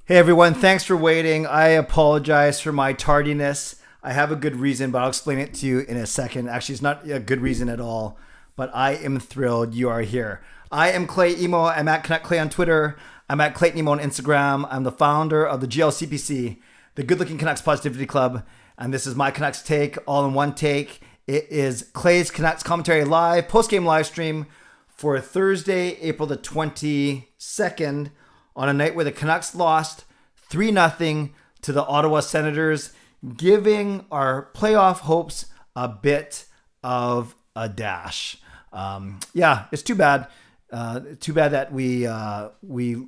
Hey everyone, thanks for waiting. I apologize for my tardiness. I have a good reason, but I'll explain it to you in a second. Actually, it's not a good reason at all, but I am thrilled you are here. I am Clay Emo. I'm at Canuck Clay on Twitter. I'm at Clayton Emo on Instagram. I'm the founder of the GLCPC, the Good Looking Canucks Positivity Club, and this is my Canucks take, all in one take. It is Clay's Canucks Commentary Live, post-game live stream for Thursday, April the 22nd, on a night where the Canucks lost 3-0 to the Ottawa Senators, giving our playoff hopes a bit of a dash. It's too bad. Too bad that we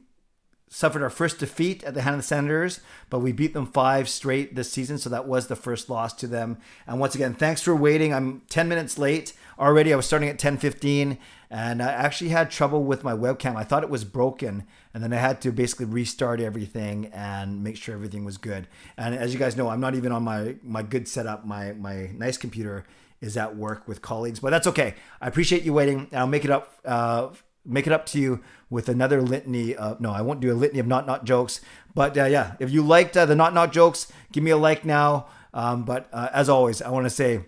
suffered our first defeat at the hand of the Senators, but we beat them 5 straight this season, so that was the first loss to them. And once again, thanks for waiting. I'm 10 minutes late already. I was starting at 10:15, and I actually had trouble with my webcam. I thought it was broken, and then I had to basically restart everything and make sure everything was good. And as you guys know, I'm not even on my good setup. My nice computer is at work with colleagues, but that's okay. I appreciate you waiting. I'll make it up to you with another litany of, no, I won't do a litany of not jokes, but if you liked the not jokes, give me a like now. But as always, I want to say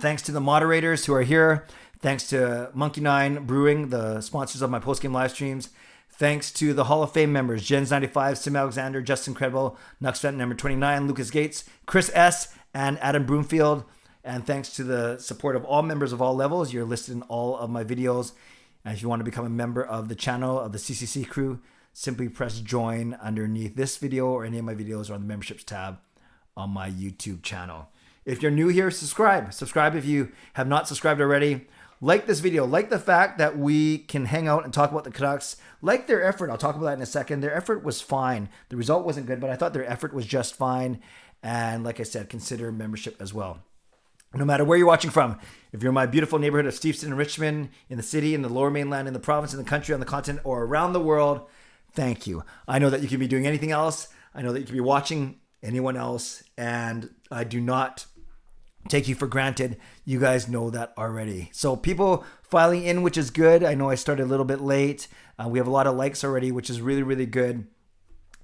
thanks to the moderators who are here. Thanks to Monkey 9 Brewing, the sponsors of my post-game live streams. Thanks to the Hall of Fame members, Jens95, simalexander, Justin Credible, nucksfan number 29, Lucas Gates, Chris S, and Adam Broomfield. And thanks to the support of all members of all levels. You're listed in all of my videos. And if you want to become a member of the channel of the CCC Crew, simply press join underneath this video or any of my videos or on the memberships tab on my YouTube channel. If you're new here, subscribe. Subscribe if you have not subscribed already. Like this video. Like the fact that we can hang out and talk about the Canucks. Like their effort. I'll talk about that in a second. Their effort was fine. The result wasn't good, but I thought their effort was just fine. And like I said, consider membership as well. No matter where you're watching from, if you're in my beautiful neighborhood of Steveston and Richmond, in the city, in the lower mainland, in the province, in the country, on the continent, or around the world, thank you. I know that you could be doing anything else. I know that you could be watching anyone else, and I do not take you for granted. You guys know that already. So people filing in, which is good. I know I started a little bit late. We have a lot of likes already, which is really, really good.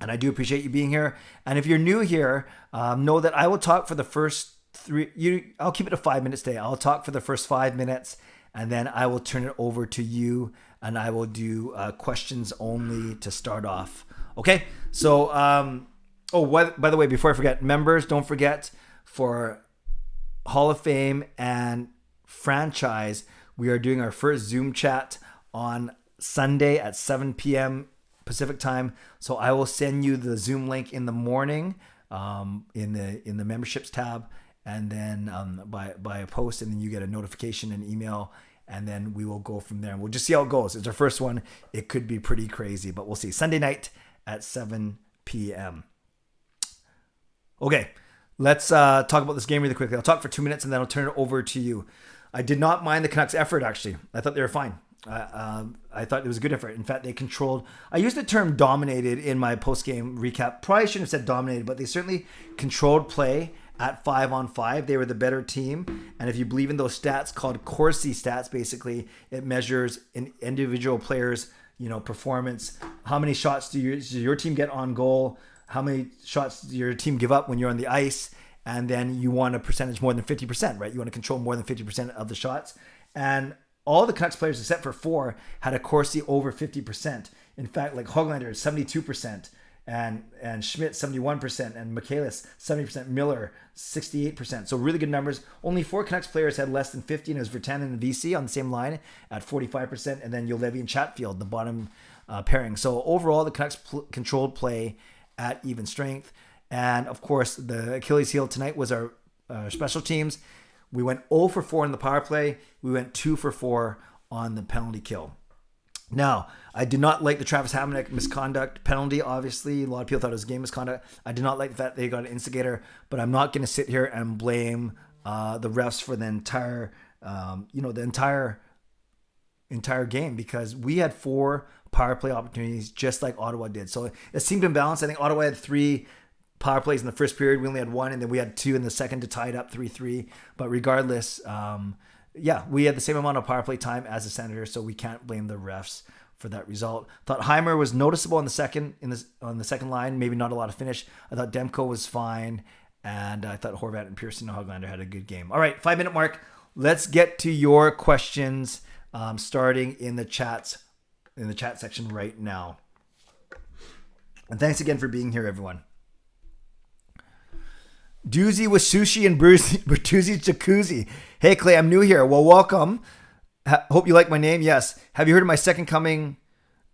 And I do appreciate you being here. And if you're new here, know that I will talk for the first I'll keep it to 5 minutes today. I'll talk for the first 5 minutes, and then I will turn it over to you, and I will do questions only to start off. Okay? So, by the way, before I forget, members, don't forget, for Hall of Fame and franchise, we are doing our first Zoom chat on Sunday at 7 p.m. Pacific time. So I will send you the Zoom link in the morning in the memberships tab, and then by a post, and then you get a notification and email, and then we will go from there. And we'll just see how it goes. It's our first one. It could be pretty crazy, but we'll see. Sunday night at 7 p.m. Okay, let's talk about this game really quickly. I'll talk for 2 minutes, and then I'll turn it over to you. I did not mind the Canucks' effort, actually. I thought they were fine. I thought it was a good effort. In fact, they controlled. I used the term dominated in my post-game recap. Probably shouldn't have said dominated, but they certainly controlled play at 5-on-5. They were the better team. And if you believe in those stats called Corsi stats, basically, it measures an individual player's performance. How many shots does your team get on goal? How many shots does your team give up when you're on the ice? And then you want a percentage more than 50%, right? You want to control more than 50% of the shots. And all the Canucks players, except for 4, had a Corsi over 50%. In fact, like Höglander is 72%, and Schmidt 71%, and Michaelis 70%, Miller 68%. So really good numbers. Only 4 Canucks players had less than 50, and it was Virtanen and VC on the same line at 45%, and then Juolevi and Chatfield, the bottom pairing. So overall, the Canucks controlled play at even strength. And of course, the Achilles heel tonight was our special teams. We went 0 for 4 in the power play. We went 2 for 4 on the penalty kill. Now, I did not like the Travis Hamonic misconduct penalty, obviously. A lot of people thought it was game misconduct. I did not like the fact they got an instigator, but I'm not going to sit here and blame the refs for the entire game, because we had 4 power play opportunities just like Ottawa did. So it seemed imbalanced. I think Ottawa had 3 power plays in the first period. We only had 1, and then we had 2 in the second to tie it up 3-3. But regardless, we had the same amount of power play time as the Senators, so we can't blame the refs for that result. Thought Heimer was noticeable on the second line, maybe not a lot of finish. I thought Demko was fine, and I thought Horvat and Pearson and Hoglander had a good game. All right, 5-minute mark. Let's get to your questions, starting in the chat section right now. And thanks again for being here, everyone. Doozy with sushi and Bertuzzi jacuzzi. Hey Clay, I'm new here. Well, welcome. Hope you like my name. Yes. Have you heard of my second coming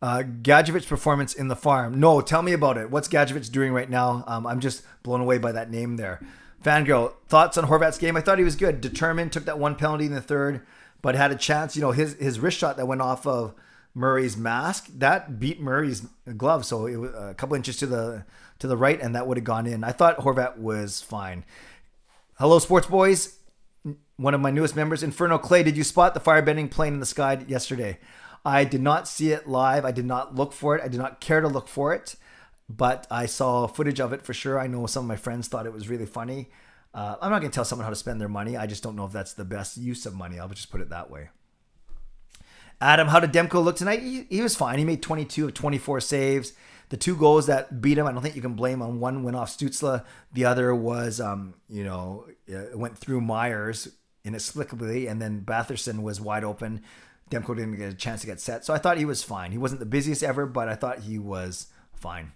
Gadjevich performance in the farm? No, tell me about it. What's Gadjevich doing right now? I'm just blown away by that name there. Fangirl, thoughts on Horvat's game? I thought he was good. Determined, took that one penalty in the third, but had a chance. You know, his wrist shot that went off of Murray's mask, that beat Murray's glove. So it was a couple inches to the right, and that would have gone in. I thought Horvat was fine. Hello, sports boys. One of my newest members, Inferno Clay. Did you spot the firebending plane in the sky yesterday? I did not see it live. I did not look for it. I did not care to look for it, but I saw footage of it for sure. I know some of my friends thought it was really funny. I'm not going to tell someone how to spend their money. I just don't know if that's the best use of money. I'll just put it that way. Adam, how did Demko look tonight? He was fine. He made 22 of 24 saves. The 2 goals that beat him, I don't think you can blame on. One went off Stützle. The other was, it went through Myers inexplicably, and then Batherson was wide open. Demko didn't get a chance to get set. So I thought he was fine. He wasn't the busiest ever, but I thought he was fine.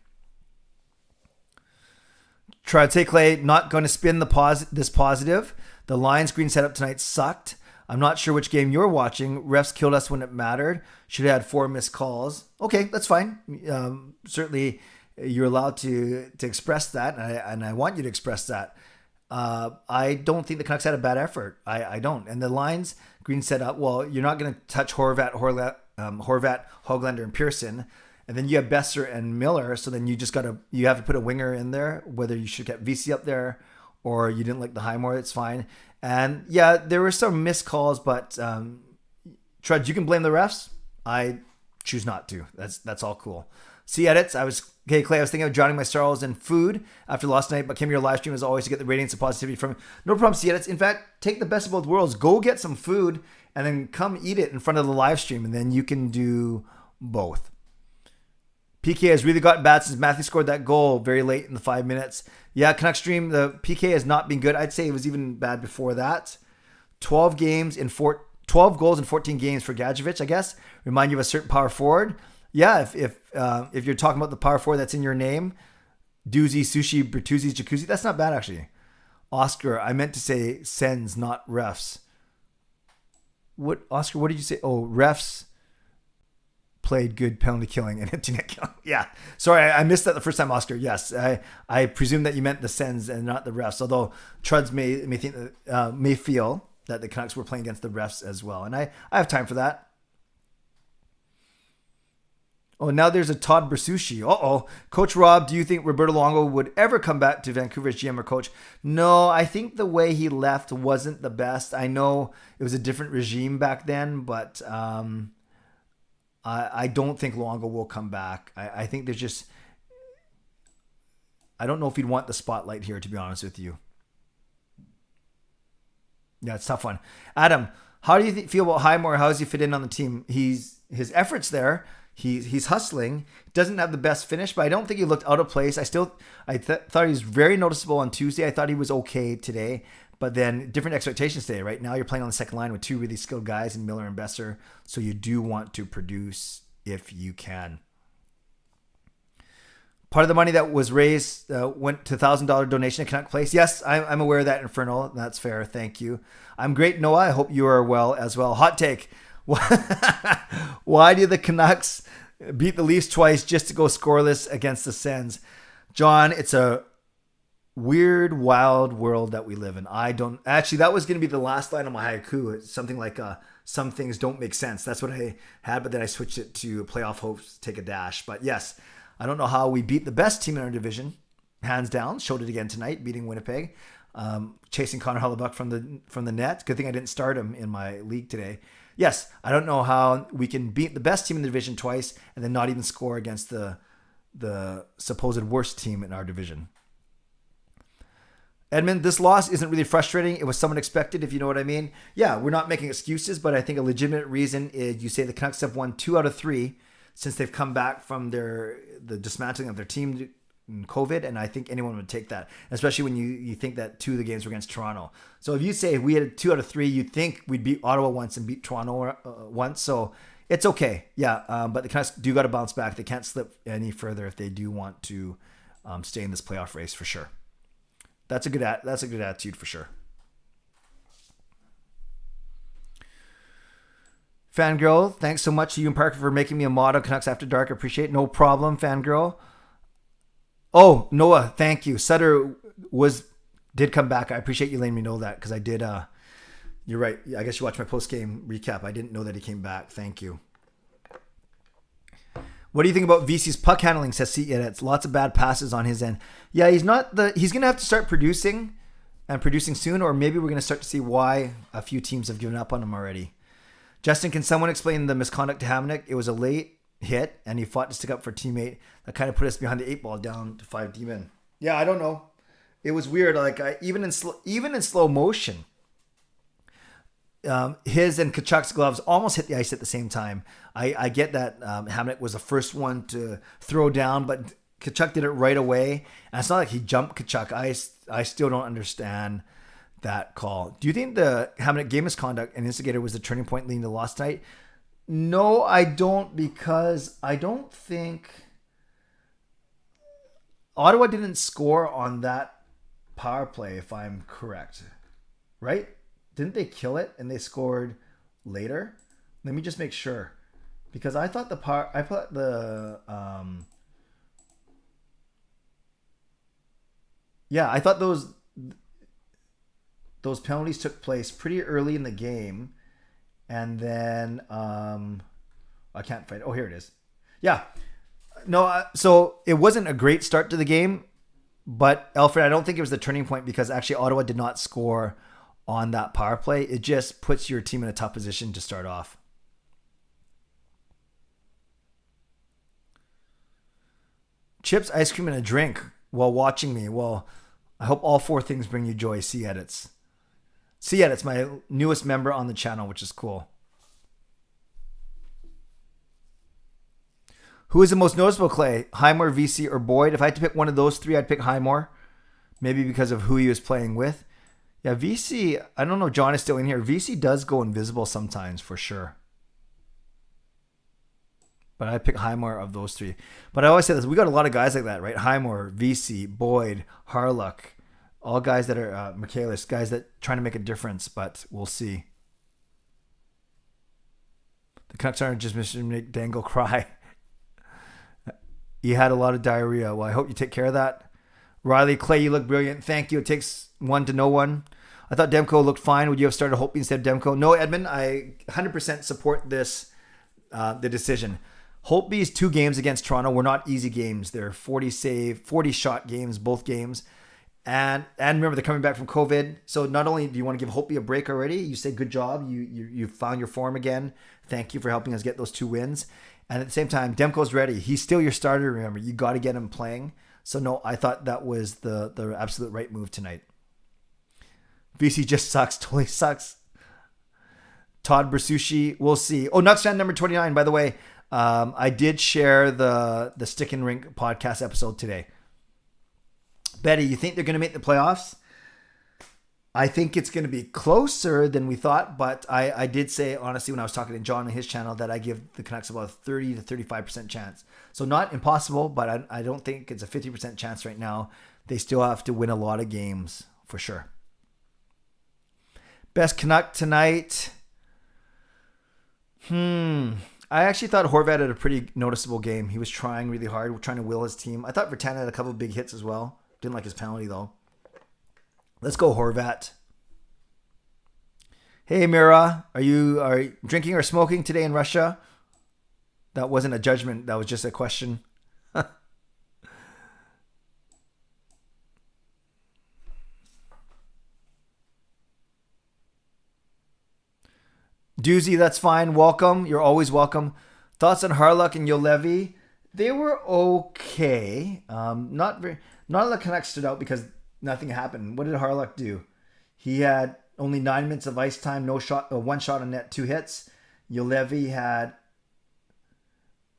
Try to take Clay, not going to spin this positive. The Lions green setup tonight sucked. I'm not sure which game you're watching. Refs killed us when it mattered. Should have had 4 missed calls. Okay, that's fine. Certainly, you're allowed to express that, and I want you to express that. I don't think the Canucks had a bad effort. I don't. And the Lions green setup, well, you're not going to touch Horvat, Hoglander, and Pearson. And then you have Besser and Miller. So then you have to put a winger in there, whether you should get VC up there or you didn't like the Highmore, it's fine. And yeah, there were some missed calls, but Trudge, you can blame the refs. I choose not to. That's all cool. See edits. Clay, I was thinking of drowning my sorrows in food after last night, but came to your live stream as always to get the ratings and positivity from it. No problem, see edits. In fact, take the best of both worlds. Go get some food and then come eat it in front of the live stream, and then you can do both. PK has really gotten bad since Matthew scored that goal very late in the 5 minutes. Yeah, Canucks stream, the PK has not been good. I'd say it was even bad before that. 12 goals in 14 games for Gadjevich, I guess. Remind you of a certain power forward. Yeah, if you're talking about the power forward that's in your name, Doozy, Sushi, Bertuzzi, Jacuzzi, that's not bad actually. Oscar, I meant to say sends, not refs. Oscar, what did you say? Oh, refs played good penalty killing and empty net killing. Yeah. Sorry, I missed that the first time, Oscar. Yes. I presume that you meant the sends and not the refs, although Truds may feel that the Canucks were playing against the refs as well. And I have time for that. Oh, now there's a Todd Bersucci. Uh-oh. Coach Rob, do you think Roberto Luongo would ever come back to Vancouver as GM or coach? No, I think the way he left wasn't the best. I know it was a different regime back then, but I don't think Luongo will come back. I think there's just... I don't know if he'd want the spotlight here, to be honest with you. Yeah, it's a tough one. Adam, how do you feel about Highmore? How does he fit in on the team? His effort's there. He's hustling. Doesn't have the best finish, but I don't think he looked out of place. I thought he was very noticeable on Tuesday. I thought he was okay today, but then different expectations today. Right now, you're playing on the second line with 2 really skilled guys in Miller and Besser, so you do want to produce if you can. Part of the money that was raised went to $1,000 donation at Canuck Place. Yes, I'm aware of that, Inferno. That's fair. Thank you. I'm great, Noah. I hope you are well as well. Hot take. Why did the Canucks beat the Leafs twice just to go scoreless against the Sens? John, it's a weird, wild world that we live in. That was going to be the last line of my haiku. It's something like, some things don't make sense. That's what I had, but then I switched it to playoff hopes, take a dash. But yes, I don't know how we beat the best team in our division. Hands down. Showed it again tonight, beating Winnipeg. Chasing Connor Hellebuck from the net. Good thing I didn't start him in my league today. Yes, I don't know how we can beat the best team in the division twice and then not even score against the supposed worst team in our division. Edmund, this loss isn't really frustrating. It was somewhat expected, if you know what I mean. Yeah, we're not making excuses, but I think a legitimate reason is you say the Canucks have won 2 out of 3 since they've come back from the dismantling of their team in COVID, and I think anyone would take that, especially when you think that 2 of the games were against Toronto. So if you say we had 2 out of 3, you'd think we'd beat Ottawa once and beat Toronto once. So it's okay, yeah. But the Canucks do got to bounce back. They can't slip any further if they do want to stay in this playoff race for sure. That's a good attitude for sure. Fangirl, thanks so much to you and Parker for making me a mod on Canucks After Dark. I appreciate it. No problem, Fangirl. Oh, Noah, thank you. Sutter did come back. I appreciate you letting me know that because I did. You're right. I guess you watched my post-game recap. I didn't know that he came back. Thank you. What do you think about VC's puck handling? Says C. Yeah, it's lots of bad passes on his end. Yeah, he's going to have to start producing and producing soon, or maybe we're going to start to see why a few teams have given up on him already. Justin, can someone explain the misconduct to Hamonic? It was a late hit, and he fought to stick up for a teammate. That kind of put us behind the 8 ball down to 5 D-men. Yeah, I don't know. It was weird. Like even in slow motion, his and Tkachuk's gloves almost hit the ice at the same time. I get that Hamonic was the first one to throw down, but Tkachuk did it right away. And it's not like he jumped Tkachuk. I still don't understand that call. Do you think the Hamonic game misconduct and instigator was the turning point leading to the loss tonight? No, I don't, because I don't think Ottawa didn't score on that power play, if I'm correct. Right? Didn't they kill it and they scored later? Let me just make sure. Because I thought I thought those penalties took place pretty early in the game. And then I can't find it. Oh, here it is. Yeah. No, so it wasn't a great start to the game, but Alfred, I don't think it was the turning point because actually Ottawa did not score on that power play. It just puts your team in a tough position to start off. Chips, ice cream, and a drink while watching me. Well, I hope all 4 things bring you joy. C Edits. C Edits, my newest member on the channel, which is cool. Who is the most noticeable, Clay? Highmore, VC, or Boyd? If I had to pick one of those 3, I'd pick Highmore. Maybe because of who he was playing with. Yeah, VC, I don't know if John is still in here. VC does go invisible sometimes, for sure. But I'd pick Highmore of those 3. But I always say this, we got a lot of guys like that, right? Highmore, VC, Boyd, Harluck. All guys that are Michaelis, guys that trying to make a difference, but we'll see. The Canucks aren't just mission to make Dangle cry. He had a lot of diarrhea. Well, I hope you take care of that. Riley, Clay, you look brilliant. Thank you. It takes one to know one. I thought Demko looked fine. Would you have started Holtby instead of Demko? No, Edmund, I 100% support this, the decision. Holtby's 2 games against Toronto were not easy games. They're 40 shot games, both games. And remember, they're coming back from COVID. So not only do you want to give Holtby a break already, you say, good job. You found your form again. Thank you for helping us get those 2 wins. And at the same time, Demko's ready. He's still your starter, remember. You got to get him playing. So no, I thought that was the absolute right move tonight. VC just sucks. Totally sucks. Todd Bersucci, we'll see. Oh, nucksfan number 29, by the way. I did share the Stick and Rink podcast episode today. Betty, you think they're going to make the playoffs? I think it's going to be closer than we thought, but I did say, honestly, when I was talking to John on his channel, that I give the Canucks about a 30 to 35% chance. So not impossible, but I don't think it's a 50% chance right now. They still have to win a lot of games, for sure. Best Canuck tonight. I actually thought Horvat had a pretty noticeable game. He was trying really hard, trying to will his team. I thought Virtanen had a couple of big hits as well. Didn't like his penalty, though. Let's go, Horvat. Hey, Mira, are you drinking or smoking today in Russia? That wasn't a judgment. That was just a question. Doozy, that's fine. Welcome. You're always welcome. Thoughts on Harluck and Yolevi? They were okay. Not very. None of the Canucks stood out because nothing happened. What did Harluck do? He had only 9 minutes of ice time, no shot, 1 shot on net, 2 hits. Yolevi had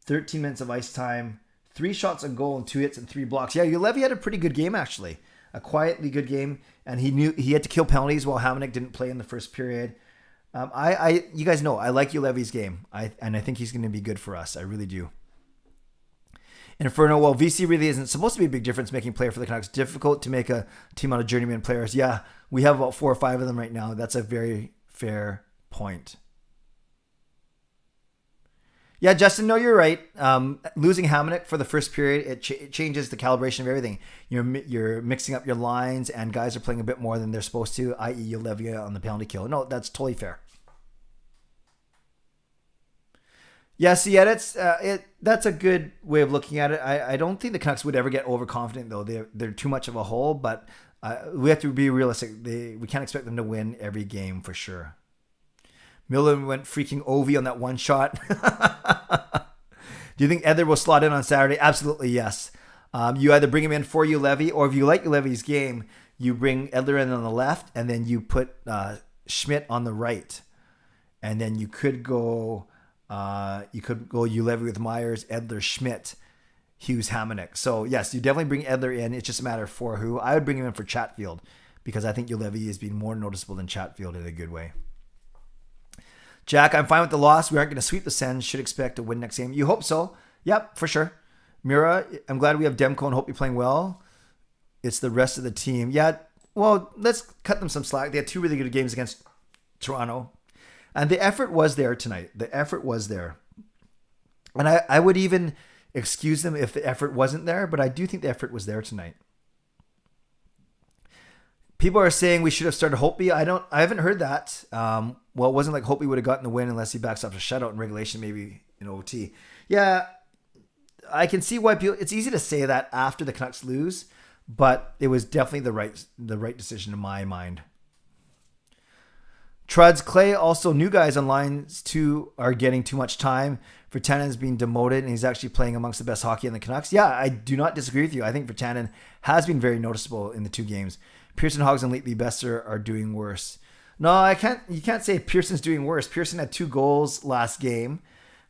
13 minutes of ice time, 3 shots on goal and 2 hits and 3 blocks. Yeah, Juolevi had a pretty good game, actually. A quietly good game. And he knew he had to kill penalties while Hamonic didn't play in the first period. You guys know, I like Juolevi's game. And I think he's going to be good for us. I really do. Inferno, well, VC really isn't supposed to be a big difference-making player for the Canucks. Difficult to make a team out of journeyman players. Yeah, we have about 4 or 5 of them right now. That's a very fair point. Yeah, Justin, no, you're right. Losing Hamonic for the first period, it changes the calibration of everything. You're mixing up your lines, and guys are playing a bit more than they're supposed to, i.e. Juolevi on the penalty kill. No, that's totally fair. Yeah, see, that's a good way of looking at it. I don't think the Canucks would ever get overconfident, though. They're too much of a hole, but we have to be realistic. We can't expect them to win every game for sure. Millen went freaking Ovi on that one shot. Do you think Edler will slot in on Saturday? Absolutely, yes. You either bring him in for Juolevi, or if you like Juolevi's game, you bring Edler in on the left, and then you put Schmidt on the right. And then you could go Juolevi with Myers, Edler, Schmidt, Hughes, Hamonic. So, yes, you definitely bring Edler in. It's just a matter of for who. I would bring him in for Chatfield because I think Juolevi is being more noticeable than Chatfield in a good way. Jack, I'm fine with the loss. We aren't going to sweep the Sens. Should expect a win next game. You hope so. Yep, for sure. Mira, I'm glad we have Demko and hope you're playing well. It's the rest of the team. Yeah, well, let's cut them some slack. They had 2 really good games against Toronto. And the effort was there tonight. The effort was there. And I would even excuse them if the effort wasn't there, but I do think the effort was there tonight. People are saying we should have started Holtby. I haven't heard that. Well, it wasn't like Holtby would have gotten the win unless he backs up a shutout in regulation, maybe in OT. Yeah, I can see why people. It's easy to say that after the Canucks lose, but it was definitely the right decision in my mind. Truds, Clay, also new guys on lines 2 are getting too much time. Virtanen's being demoted, and he's actually playing amongst the best hockey in the Canucks. Yeah, I do not disagree with you. I think Virtanen has been very noticeable in the 2 games. Pearson, Hoggs, and Lately Besser are doing worse. No, you can't say Pearson's doing worse. Pearson had 2 goals last game.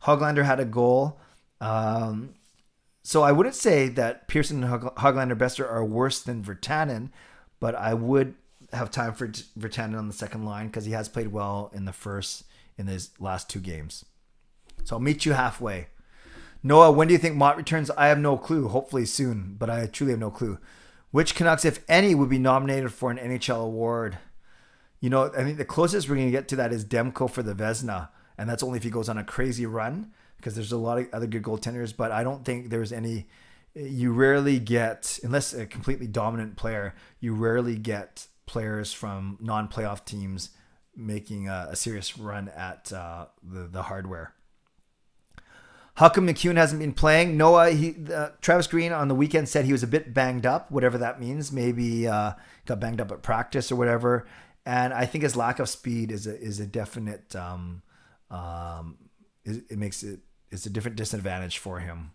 Hoglander had a goal. So I wouldn't say that Pearson and Hoglander Besser are worse than Virtanen, but I would have time for Virtanen on the second line because he has played well in his last 2 games. So I'll meet you halfway. Noah, when do you think Mott returns? I have no clue. Hopefully soon, but I truly have no clue. Which Canucks, if any, would be nominated for an NHL award? You know, I think the closest we're going to get to that is Demko for the Vezina, and that's only if he goes on a crazy run because there's a lot of other good goaltenders, but I don't think there's any. You rarely get, unless a completely dominant player, you rarely get players from non-playoff teams making a serious run at the hardware. How come McEwen hasn't been playing? Noah, Travis Green on the weekend said he was a bit banged up, whatever that means. Maybe got banged up at practice or whatever. And I think his lack of speed is a definite. It's a different disadvantage for him.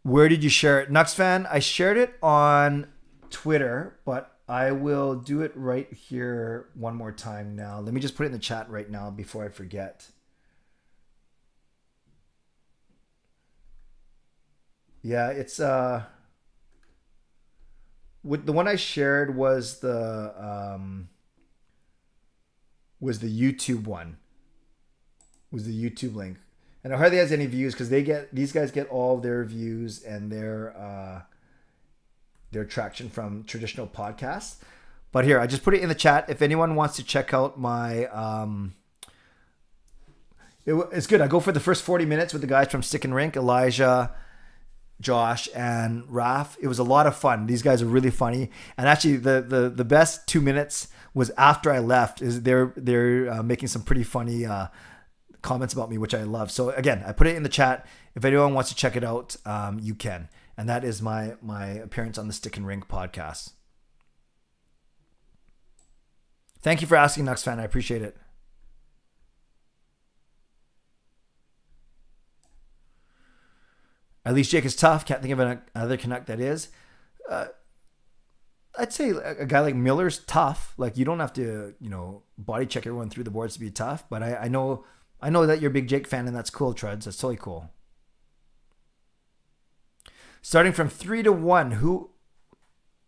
Where did you share it? nucksfan, I shared it on Twitter, but I will do it right here one more time now. Let me just put it in the chat right now before I forget. Yeah, it's the one I shared was the YouTube one. Was the YouTube link. And it hardly has any views because these guys get all their views and their traction from traditional podcasts. But here, I just put it in the chat. If anyone wants to check out my, it's good. I go for the first 40 minutes with the guys from Stick and Rink, Elijah, Josh, and Raph. It was a lot of fun. These guys are really funny. And actually, the best 2 minutes was after I left. Is they're making some pretty funny comments about me, which I love. So again, I put it in the chat. If anyone wants to check it out, you can. And that is my appearance on the Stick and Rink podcast. Thank you for asking, Nucks fan. I appreciate it. At least Jake is tough. Can't think of another Canuck that is. I'd say a guy like Miller's tough. Like you don't have to, body check everyone through the boards to be tough. But I know that you're a big Jake fan, and that's cool, Truds. That's totally cool. Starting from 3 to 1, who?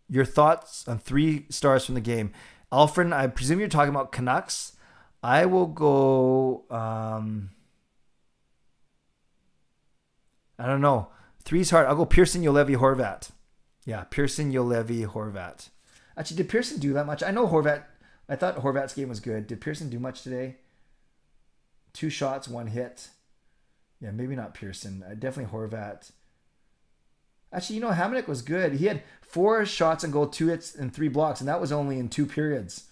Your thoughts on 3 stars from the game? Alfred, I presume you're talking about Canucks. I will go. I don't know. 3's hard. I'll go Pearson, Juolevi, Horvat. Yeah, Pearson, Juolevi, Horvat. Actually, did Pearson do that much? I know Horvat. I thought Horvat's game was good. Did Pearson do much today? 2 shots, 1 hit. Yeah, maybe not Pearson. Definitely Horvat. Actually, Hamonic was good. He had 4 shots and goal, 2 hits, and 3 blocks, and that was only in 2 periods.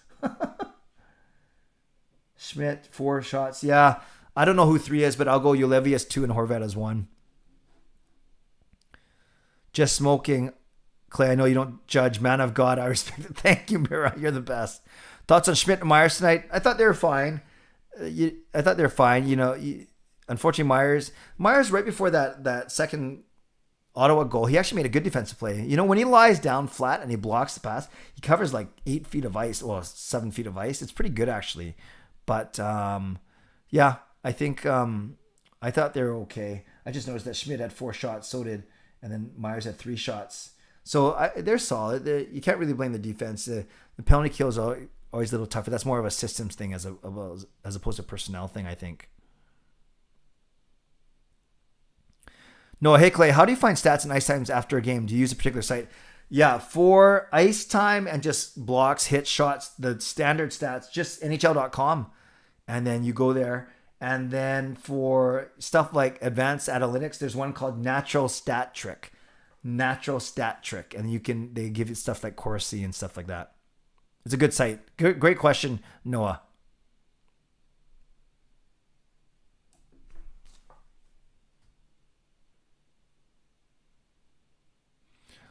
Schmidt, 4 shots. Yeah, I don't know who 3 is, but I'll go Juolevi as 2 and Horvat as 1. Just smoking. Clay, I know you don't judge. Man of God, I respect it. Thank you, Mira. You're the best. Thoughts on Schmidt and Myers tonight? I thought they were fine. Unfortunately, Myers right before that second Ottawa goal, he actually made a good defensive play. When he lies down flat and he blocks the pass, he covers like 8 feet of ice, 7 feet of ice. It's pretty good actually. But yeah, I think I thought they were okay. I just noticed that Schmidt had 4 shots, so did, and then Myers had 3 shots. So they're solid. You can't really blame the defense. The penalty kills are always a little tougher. That's more of a systems thing as opposed to a personnel thing, I think. No, hey Clay, how do you find stats and ice times after a game? Do you use a particular site? Yeah, for ice time and just blocks, hits, shots, the standard stats, just NHL.com. And then you go there. And then for stuff like advanced analytics, there's one called Natural Stat Trick. And they give you stuff like Corsi and stuff like that. It's a good site. Great question, Noah.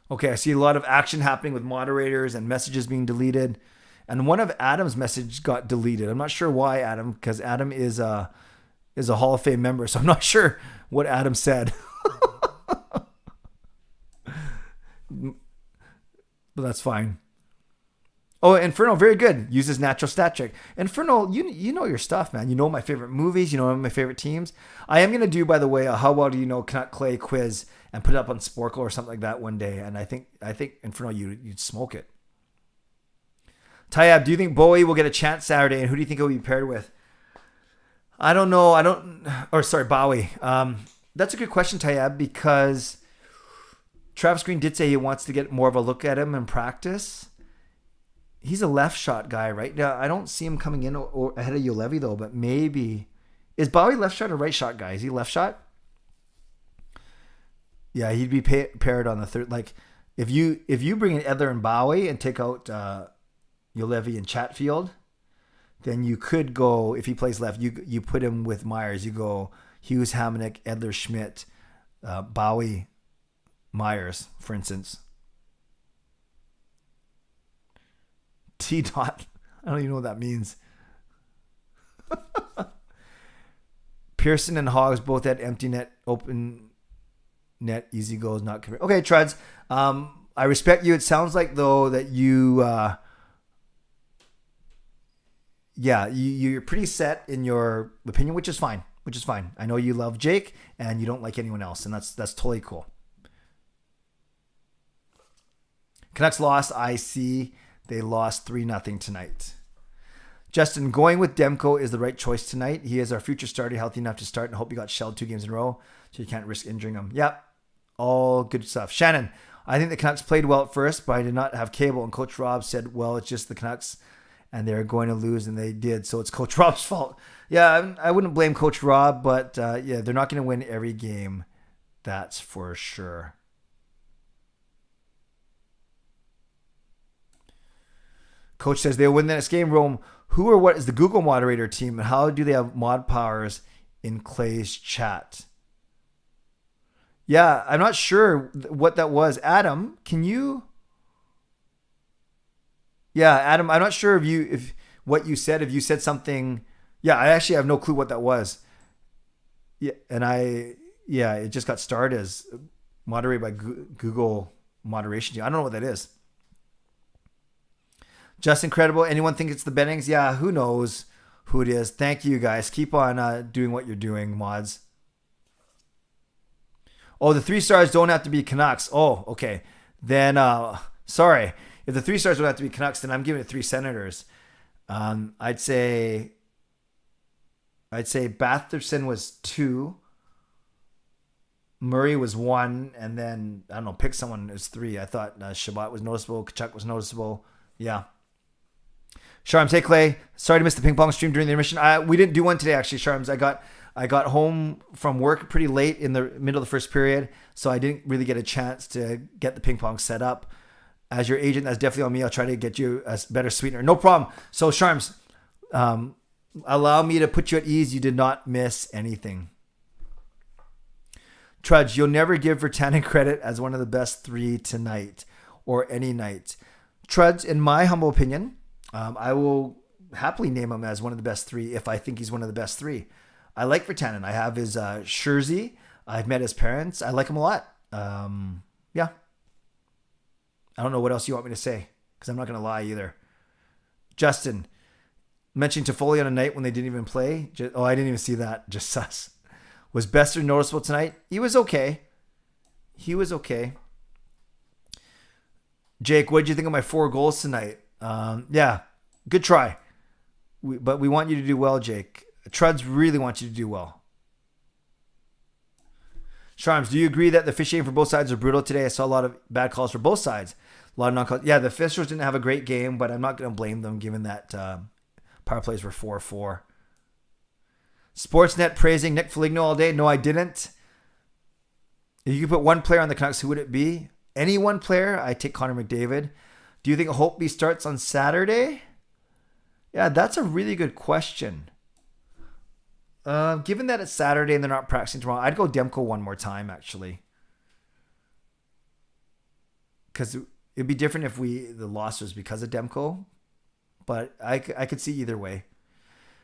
Okay, I see a lot of action happening with moderators and messages being deleted. And one of Adam's messages got deleted. I'm not sure why, Adam, because Adam is a Hall of Fame member, so I'm not sure what Adam said. But that's fine. Oh, Inferno, very good. Uses natural stat trick. Inferno, you know your stuff, man. You know my favorite movies. You know my favorite teams. I am going to do, by the way, a how well do you know Canuck Clay quiz and put it up on Sporkle or something like that one day. And I think Inferno, you'd smoke it. Tyab, do you think Bowie will get a chance Saturday? And who do you think he'll be paired with? I don't know. Bowie. That's a good question, Tyab, because Travis Green did say he wants to get more of a look at him in practice. He's a left shot guy, right? Now, I don't see him coming in or ahead of Juolevi though, but maybe. Is Bowie left shot or right shot guy? Is he left shot? Yeah, he'd be paired on the third. Like if you bring in Edler and Bowie and take out Juolevi and Chatfield, then you could go, if he plays left, you put him with Myers. You go Hughes, Hamonic, Edler, Schmidt, Bowie, Myers, for instance. T dot. I don't even know what that means. Pearson and Hoggs both had empty net, open net, easy goals, not converted. Okay, Truds. I respect you. It sounds like though that you're pretty set in your opinion, which is fine. I know you love Jake and you don't like anyone else, and that's totally cool. Canucks lost. I see. They lost 3-0 tonight. Justin, going with Demko is the right choice tonight. He is our future starter, healthy enough to start, and hope he got shelled 2 games in a row, so you can't risk injuring him. Yep, all good stuff. Shannon, I think the Canucks played well at first, but I did not have cable, and Coach Rob said, well, it's just the Canucks, and they're going to lose, and they did, so it's Coach Rob's fault. Yeah, I wouldn't blame Coach Rob, but they're not going to win every game. That's for sure. Coach says they'll win the next game. Rome, who or what is the Google moderator team, and how do they have mod powers in Clay's chat? Yeah, I'm not sure what that was. Adam, can you? Yeah, Adam, I'm not sure if what you said something. Yeah, I actually have no clue what that was. Yeah, and it just got started as moderated by Google moderation team. I don't know what that is. Just incredible. Anyone think it's the Bennings? Yeah, who knows who it is. Thank you, guys. Keep on doing what you're doing, mods. Oh, the 3 stars don't have to be Canucks. Oh, okay. Then, sorry. If the 3 stars don't have to be Canucks, then I'm giving it 3 Senators. I'd say Batherson was 2. Murray was 1. And then, I don't know, pick someone who's 3. I thought Shabbat was noticeable. Kachuk was noticeable. Yeah. Sharms, hey Clay. Sorry to miss the ping pong stream during the intermission. We didn't do one today, actually, Sharms. I got home from work pretty late in the middle of the first period, so I didn't really get a chance to get the ping pong set up. As your agent, that's definitely on me. I'll try to get you a better sweetener. No problem. So, Sharms, allow me to put you at ease. You did not miss anything. Trudge, you'll never give Virtanen credit as one of the best 3 tonight or any night. Trudge, in my humble opinion, I will happily name him as one of the best 3 if I think he's one of the best 3. I like Virtanen. I have his SsshirazzZ. I've met his parents. I like him a lot. Yeah. I don't know what else you want me to say because I'm not going to lie either. Justin, mentioning Toffoli on a night when they didn't even play. I didn't even see that. Just sus. Was Besser noticeable tonight? He was okay. Jake, what did you think of my 4 goals tonight? Yeah, good try. But we want you to do well, Jake. Truds really want you to do well. Sharms, do you agree that the officiating for both sides are brutal today? I saw a lot of bad calls for both sides. A lot of non-calls. Yeah, the officials didn't have a great game, but I'm not going to blame them given that power plays were 4-4. Sportsnet praising Nick Foligno all day. No, I didn't. If you could put one player on the Canucks, who would it be? Any one player? I take Connor McDavid. Do you think Holtby starts on Saturday? Yeah, that's a really good question. Given that it's Saturday and they're not practicing tomorrow, I'd go Demko one more time, actually. Because it'd be different if the loss was because of Demko. But I could see either way.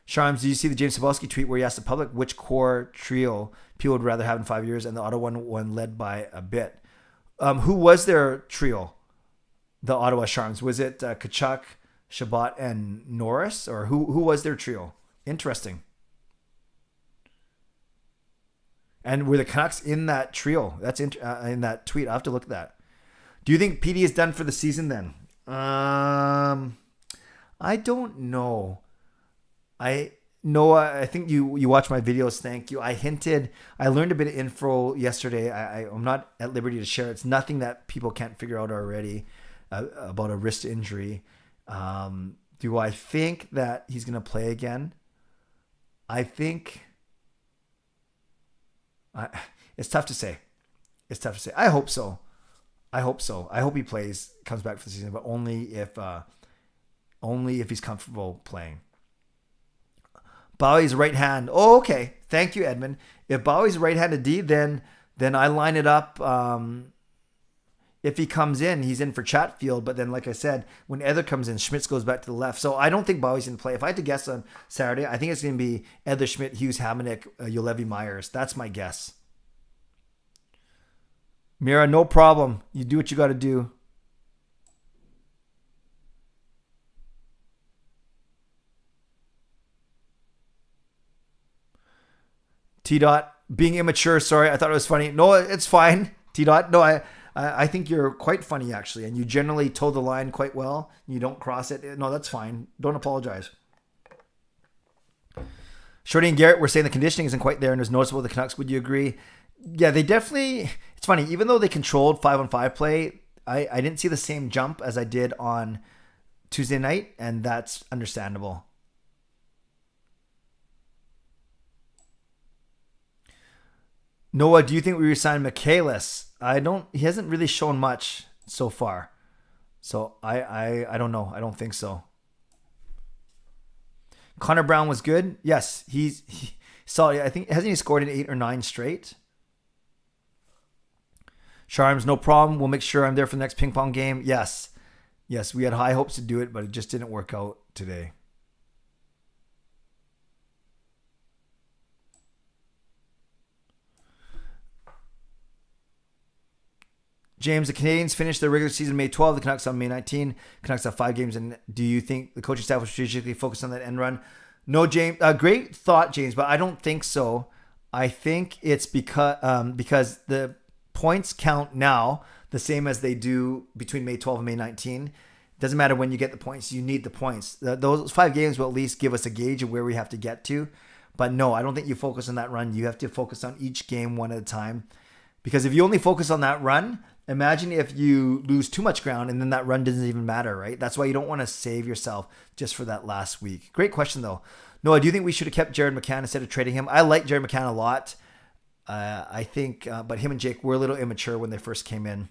Sharms, do you see the James Cybulski tweet where he asked the public which core trio people would rather have in 5 years, and the Ottawa one led by a bit? Who was their trio? The Ottawa Sharms. Was it Kachuk, Shabbat, and Norris? Or who was their trio? Interesting. And were the Canucks in that trio? That's in that tweet. I'll have to look at that. Do you think PD is done for the season then? I don't know. Noah, I think you watch my videos. Thank you. I learned a bit of info yesterday. I'm not at liberty to share. It's nothing that people can't figure out already about a wrist injury. Do I think that he's going to play again? I think it's tough to say. I hope so. I hope he plays, comes back for the season, but only if he's comfortable playing. Bowie's right hand. Oh, okay. Thank you, Edmund. If Bowie's right-handed D, then I line it up. If he comes in, he's in for Chatfield. But then, like I said, when Edler comes in, Schmidt goes back to the left. So I don't think Bowie's going to play. If I had to guess on Saturday, I think it's going to be Edler, Schmidt, Hughes, Hamonic, Julevi, Myers. That's my guess. Mira, no problem. You do what you got to do. T-Dot, being immature, sorry, I thought it was funny. No, it's fine. T-Dot, no, I think you're quite funny, actually, and you generally toe the line quite well. You don't cross it. No, that's fine. Don't apologize. Shorty and Garrett were saying the conditioning isn't quite there and is noticeable with the Canucks. Would you agree? Yeah, they definitely... It's funny. Even though they controlled 5-on-5 play, I didn't see the same jump as I did on Tuesday night, and that's understandable. Noah, do you think we resign Michaelis? He hasn't really shown much so far. So I don't know. I don't think so. Connor Brown was good. Yes, he saw. I think hasn't he scored in 8 or 9 straight? Sharms, no problem. We'll make sure I'm there for the next ping pong game. Yes, we had high hopes to do it, but it just didn't work out today. James, the Canadians finished their regular season May 12, the Canucks on May 19. Canucks have 5 games, and do you think the coaching staff will strategically focus on that end run? No, James. Great thought, James, but I don't think so. I think it's because the points count now the same as they do between May 12 and May 19. Doesn't matter when you get the points. You need the points. Those 5 games will at least give us a gauge of where we have to get to. But no, I don't think you focus on that run. You have to focus on each game one at a time. Because if you only focus on that run, imagine if you lose too much ground and then that run doesn't even matter, right? That's why you don't want to save yourself just for that last week. Great question, though. No, I do think we should have kept Jared McCann instead of trading him. I like Jared McCann a lot. I think, but him and Jake were a little immature when they first came in.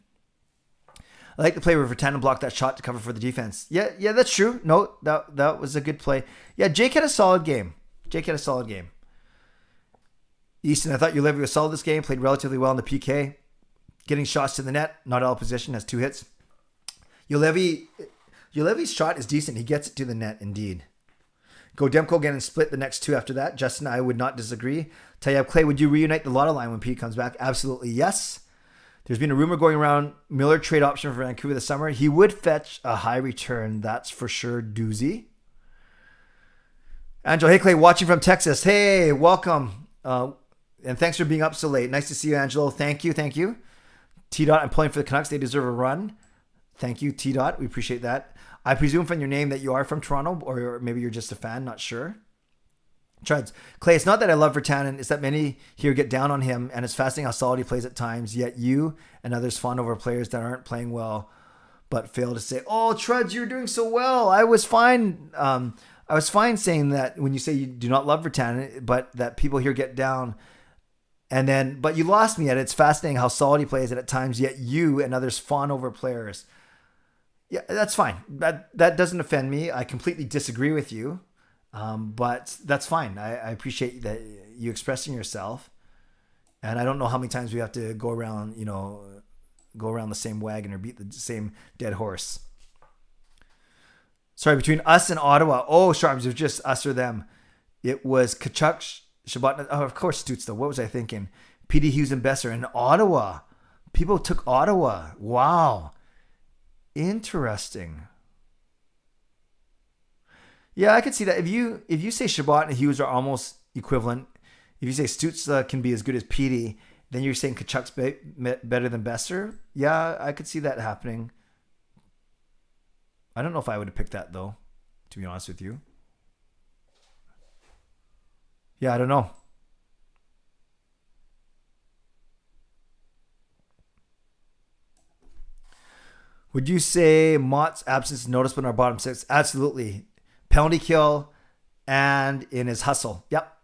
I like the play where Virtanen blocked that shot to cover for the defense. Yeah, that's true. No, that was a good play. Yeah, Jake had a solid game. Easton, I thought Julevi was solid this game. Played relatively well in the PK. Getting shots to the net, not out of position, has 2 hits. Julevi's shot is decent. He gets it to the net, indeed. Go Demko again and split the next 2 after that. Justin, I would not disagree. Tayyab Clay, would you reunite the Lotto line when Pete comes back? Absolutely, yes. There's been a rumor going around, Miller trade option for Vancouver this summer. He would fetch a high return, that's for sure, doozy. Angelo, hey Clay, watching from Texas. Hey, welcome. And thanks for being up so late. Nice to see you, Angelo. Thank you. T-Dot, I'm pulling for the Canucks. They deserve a run. Thank you, T-Dot. We appreciate that. I presume from your name that you are from Toronto, or maybe you're just a fan, not sure. Truds. Clay, it's not that I love Virtanen, it's that many here get down on him, and it's fascinating how solid he plays at times, yet you and others fawn over players that aren't playing well, but fail to say, oh, Truds, you're doing so well. I was fine saying that when you say you do not love Virtanen, but that people here get down. But you lost me at it. It's fascinating how solid he plays at times, yet you and others fawn over players. Yeah, that's fine. That doesn't offend me. I completely disagree with you. But that's fine. I appreciate that you expressing yourself. And I don't know how many times we have to go around the same wagon or beat the same dead horse. Sorry, between us and Ottawa. Oh, Sharps, it was just us or them. It was Kachuk, Shabbat. Oh, of course, Stutz, though. What was I thinking? P.D. Hughes and Besser in Ottawa. People took Ottawa. Wow. Interesting. Yeah, I could see that. If you say Shabbat and Hughes are almost equivalent, if you say Stutz can be as good as P.D., then you're saying Kachuk's better than Besser. Yeah, I could see that happening. I don't know if I would have picked that, though, to be honest with you. Yeah, I don't know. Would you say Mott's absence is noticeable in our bottom 6? Absolutely. Penalty kill and in his hustle. Yep.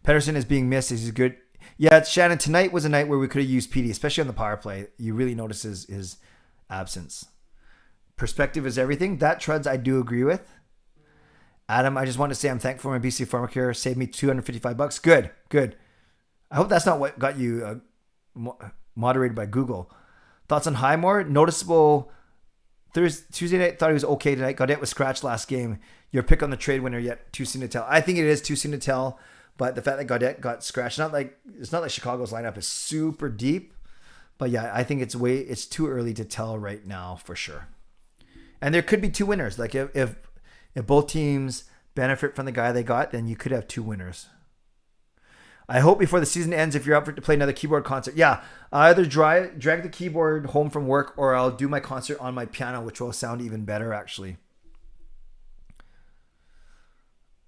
Pettersson is being missed. He's good. Yeah, Shannon, tonight was a night where we could have used PD, especially on the power play. You really notice his absence. Perspective is everything. That, Truds, I do agree with. Adam, I just want to say I'm thankful for my BC Pharmacare. Saved me $255. Good. I hope that's not what got you moderated by Google. Thoughts on Highmore? Noticeable Tuesday night. Thought he was okay tonight. Gaudette was scratched last game. Your pick on the trade winner yet? Too soon to tell. I think it is too soon to tell. But the fact that Gaudette got scratched, it's not like Chicago's lineup is super deep. But yeah, I think it's too early to tell right now for sure. And there could be 2 winners. Like if both teams benefit from the guy they got, then you could have 2 winners. I hope before the season ends, if you're up to play another keyboard concert. Yeah, I either drag the keyboard home from work or I'll do my concert on my piano, which will sound even better, actually.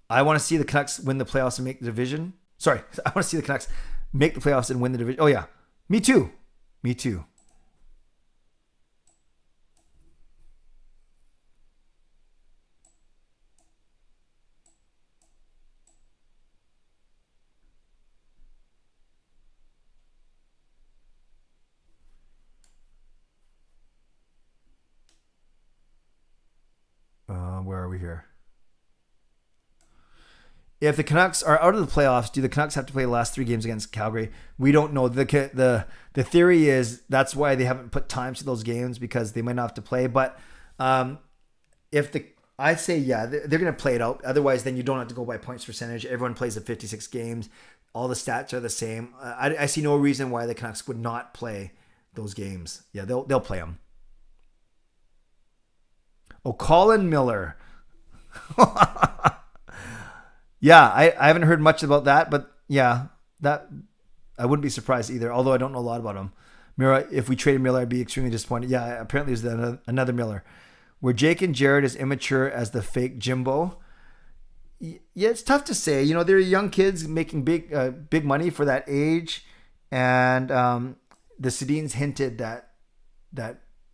I want to see the Canucks win the playoffs and make the division. Sorry, I want to see the Canucks make the playoffs and win the division. Oh, yeah. Me too. Where are we here? If the Canucks are out of the playoffs, do the Canucks have to play the last 3 games against Calgary? We don't know. The theory is that's why they haven't put times to those games, because they might not have to play. But I I'd say, yeah, they're going to play it out. Otherwise, then you don't have to go by points percentage. Everyone plays the 56 games. All the stats are the same. I see no reason why the Canucks would not play those games. Yeah, they'll play them. Oh, Colin Miller. Yeah, I haven't heard much about that, but yeah, that I wouldn't be surprised either, although I don't know a lot about him. Mira, if we traded Miller, I'd be extremely disappointed. Yeah, apparently it was another Miller. Were Jake and Jared as immature as the fake Jimbo? Yeah, it's tough to say. You know, they're young kids making big money for that age, and the Sedins hinted that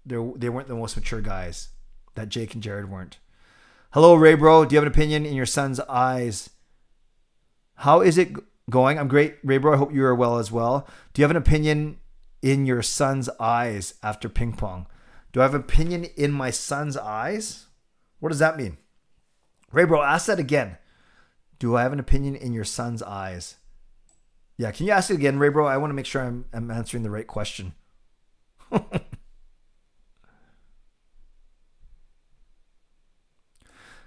they weren't the most mature guys. That Jake and Jared weren't. Hello, Ray Bro. Do you have an opinion in your son's eyes? How is it going? I'm great, Ray Bro. I hope you are well as well. Do you have an opinion in your son's eyes after ping pong? Do I have an opinion in my son's eyes? What does that mean? Ray Bro, ask that again. Do I have an opinion in your son's eyes? Yeah, can you ask it again, Ray Bro? I want to make sure I'm answering the right question.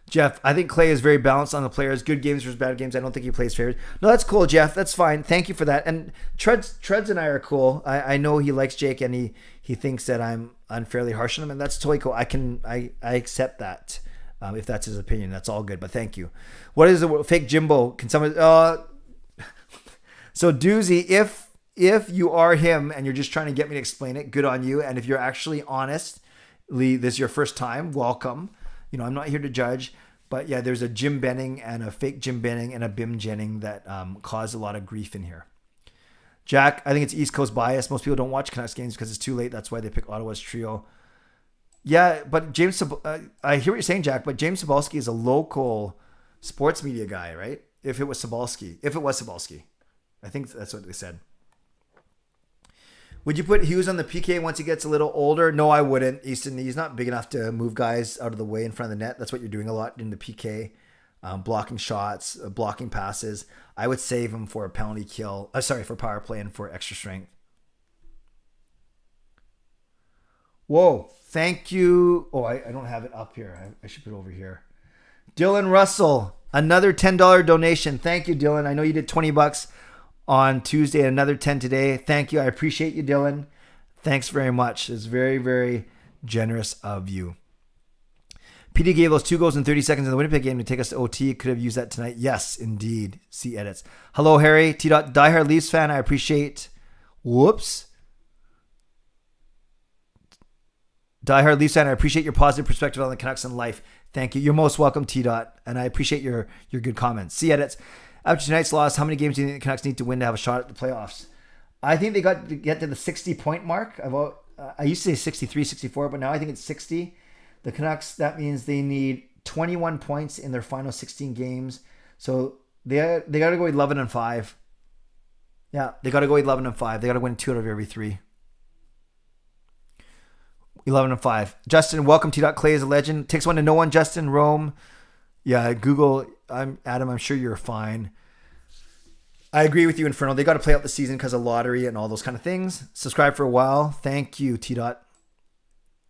Jeff, I think Clay is very balanced on the players. Good games versus bad games. I don't think he plays favorites. No, that's cool, Jeff. That's fine. Thank you for that. And Treads and I are cool. I know he likes Jake and he thinks that I'm unfairly harsh on him, and that's totally cool. I accept that. If that's his opinion, that's all good. But thank you. What is the fake Jimbo? Can someone? So Doozy, if you are him and you're just trying to get me to explain it, good on you. And if you're actually honest, this is your first time, welcome. You know, I'm not here to judge, but yeah, there's a Jim Benning and a fake Jim Benning and a Bim Jennings that caused a lot of grief in here. Jack, I think it's East Coast bias. Most people don't watch Canucks games because it's too late. That's why they pick Ottawa's trio. Yeah, but I hear what you're saying, Jack, but James Cybulski is a local sports media guy, right? If it was Cybulski. I think that's what they said. Would you put Hughes on the PK once he gets a little older? No, I wouldn't. Easton, he's not big enough to move guys out of the way in front of the net. That's what you're doing a lot in the PK. Blocking shots, blocking passes. I would save him for a penalty kill. For power play and for extra strength. Whoa. Thank you. Oh, I don't have it up here. I should put it over here. Dylan Russell, another $10 donation. Thank you, Dylan. I know you did $20 on Tuesday, another 10 today. Thank you. I appreciate you, Dylan. Thanks very much. It's very, very generous of you. PD gave those 2 goals in 30 seconds in the Winnipeg game to take us to OT. Could have used that tonight. Yes, indeed. See edits. Hello, Harry. T. Diehard Leafs fan. I appreciate. Whoops. Diehard Leafs fan. I appreciate your positive perspective on the Canucks and life. Thank you. You're most welcome, T. And I appreciate your good comments. See edits. After tonight's loss, how many games do you think the Canucks need to win to have a shot at the playoffs? I think they got to get to the 60-point mark. I used to say 63, 64, but now I think it's 60. The Canucks, that means they need 21 points in their final 16 games. So they got to go 11-5. Yeah, they got to go 11-5. They got to win 2 out of every 3. 11-5. Justin, welcome. T. Clay is a legend. Takes one to know one. Justin, Rome. Yeah, Google. Adam, I'm sure you're fine. I agree with you, Inferno. They got to play out the season because of lottery and all those kind of things. Subscribe for a while. Thank you, T.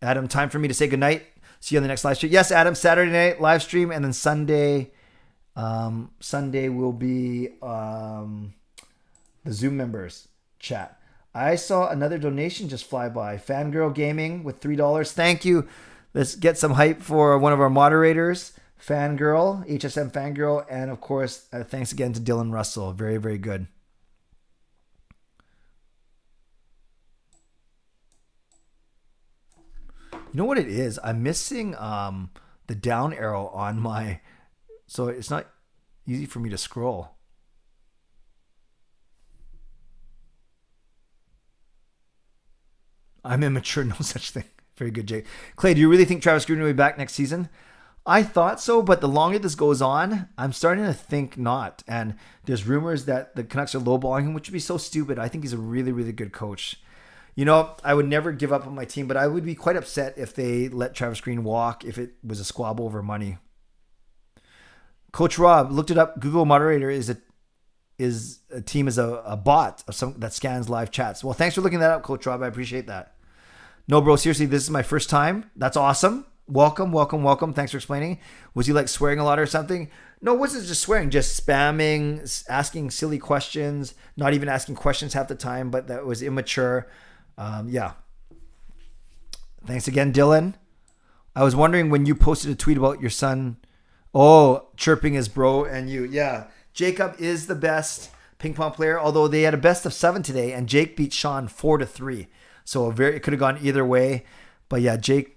Adam, time for me to say goodnight. See you on the next live stream. Yes, Adam, Saturday night live stream, and then Sunday will be the Zoom members chat. I saw another donation just fly by. Fangirl Gaming with $3. Thank you. Let's get some hype for one of our moderators. Fangirl, HSM Fangirl, and of course, thanks again to Dylan Russell. Very, very good. You know what it is? I'm missing the down arrow on my... So it's not easy for me to scroll. I'm immature, no such thing. Very good, Jake. Clay, do you really think Travis Green will be back next season? I thought so, but the longer this goes on, I'm starting to think not. And there's rumors that the Canucks are lowballing him, which would be so stupid. I think he's a really, really good coach. You know, I would never give up on my team, but I would be quite upset if they let Travis Green walk if it was a squabble over money. Coach Rob, looked it up. Google Moderator is a team is a bot of some that scans live chats. Well, thanks for looking that up, Coach Rob. I appreciate that. No, bro, seriously, this is my first time. That's awesome. Welcome. Thanks for explaining. Was he like swearing a lot or something? No, it wasn't just swearing, just spamming, asking silly questions, not even asking questions half the time, but that was immature. Yeah. Thanks again, Dylan. I was wondering when you posted a tweet about your son, chirping his bro and you. Yeah. Jacob is the best ping pong player, although they had a best of 7 today, and Jake beat Sean 4-3. So it could have gone either way. But yeah, Jake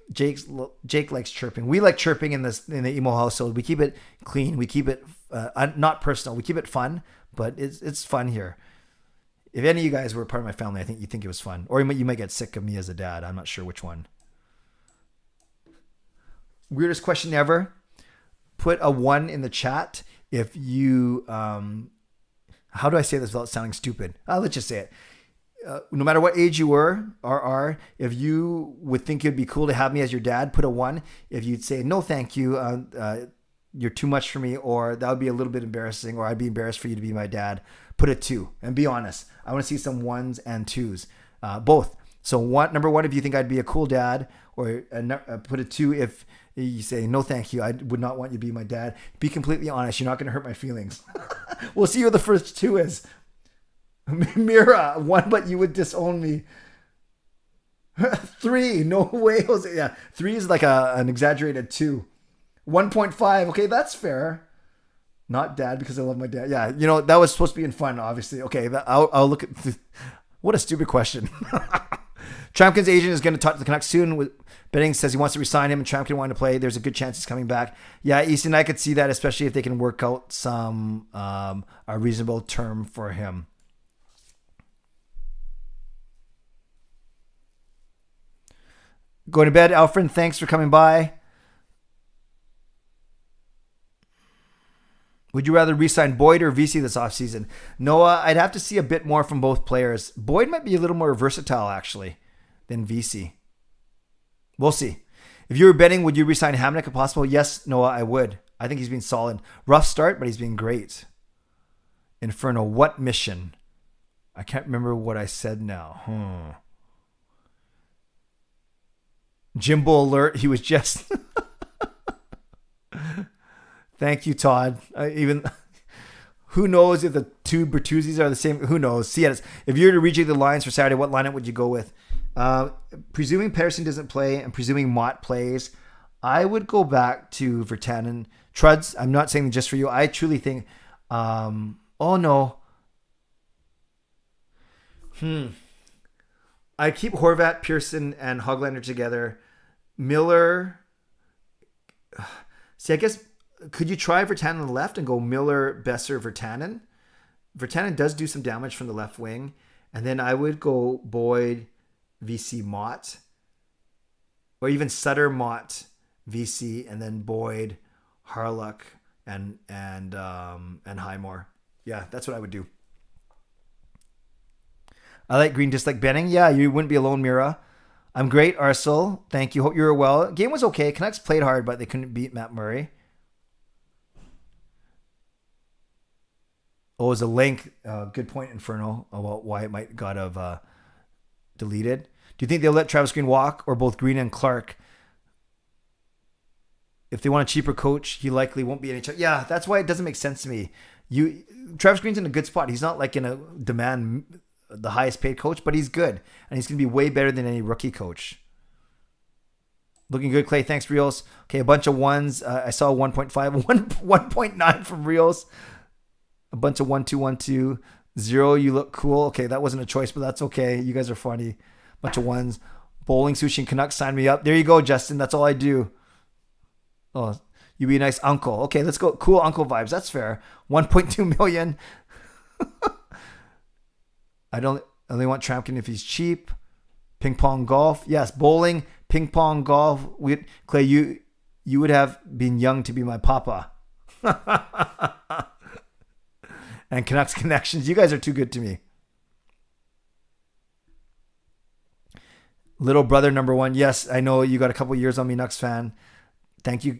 likes chirping. We like chirping in the emo household. We keep it clean. We keep it not personal. We keep it fun, but it's fun here. If any of you guys were part of my family, I think you think it was fun, or you might get sick of me as a dad. I'm not sure which one. Weirdest question ever. Put a 1 in the chat if you. How do I say this without sounding stupid? Let's just say it. No matter what age you were or are, if you would think it'd be cool to have me as your dad, put a 1. If you'd say, no, thank you, you're too much for me, or that would be a little bit embarrassing, or I'd be embarrassed for you to be my dad, put a 2. And be honest. I want to see some 1s and 2s, both. So number 1, if you think I'd be a cool dad, or put a 2 if you say, no, thank you, I would not want you to be my dad. Be completely honest. You're not going to hurt my feelings. We'll see what the first 2 is. Mira, 1, but you would disown me. 3, no way, Jose. Yeah, 3 is like an exaggerated 2. 1.5, okay, that's fair. Not dad because I love my dad. Yeah, that was supposed to be in fun, obviously. Okay, I'll look at. What a stupid question. Trampkin's agent is going to talk to the Canucks soon. Betting says he wants to resign him, and Trampkin wanted to play. There's a good chance he's coming back. Yeah, Easton, I could see that, especially if they can work out some a reasonable term for him. Going to bed, Alfred. Thanks for coming by. Would you rather re-sign Boyd or VC this offseason? Noah, I'd have to see a bit more from both players. Boyd might be a little more versatile, actually, than VC. We'll see. If you were betting, would you re-sign Hamnick if possible? Yes, Noah, I would. I think he's been solid. Rough start, but he's been great. Inferno, what mission? I can't remember what I said now. Jimbo alert. He was just. Thank you, Todd. Who knows if the 2 Bertuzzis are the same? Who knows? See, if you were to rejig the lines for Saturday, what lineup would you go with? Presuming Patterson doesn't play and presuming Mott plays, I would go back to Virtanen. Truds, I'm not saying just for you. I truly think. Oh no. I keep Horvat, Pearson, and Hoglander together. Miller. See, I guess, could you try Virtanen on the left and go Miller, Besser, Virtanen? Virtanen does do some damage from the left wing. And then I would go Boyd, VC, Mott. Or even Sutter, Mott, VC, and then Boyd, Harlock, and Highmore. Yeah, that's what I would do. I like green just like Benning. Yeah, you wouldn't be alone, Mira. I'm great, Arcel. Thank you. Hope you were well. Game was okay. Canucks played hard, but they couldn't beat Matt Murray. Oh, it was a link. Good point, Inferno, about why it might got have deleted. Do you think they'll let Travis Green walk, or both Green and Clark? If they want a cheaper coach, he likely won't be NHL. Yeah, that's why it doesn't make sense to me. Travis Green's in a good spot. He's not like in a demand the highest paid coach, but he's good, and he's going to be way better than any rookie coach. Looking good, Clay. Thanks, Reels. Okay, a bunch of 1s. I saw 1.5, 1.9 from Reels. A bunch of 1, 2, 1, 2. 0, you look cool. Okay, that wasn't a choice, but that's okay. You guys are funny. Bunch of 1s. Bowling, sushi, and Canucks, sign me up. There you go, Justin. That's all I do. Oh, you be a nice uncle. Okay, let's go. Cool uncle vibes. That's fair. 1.2 million. I only want Trampkin if he's cheap. Ping pong golf. Yes, bowling, ping pong golf. Clay, you would have been young to be my papa. And Canucks connections. You guys are too good to me. Little brother number 1. Yes, I know you got a couple years on me, Nucks fan. Thank you,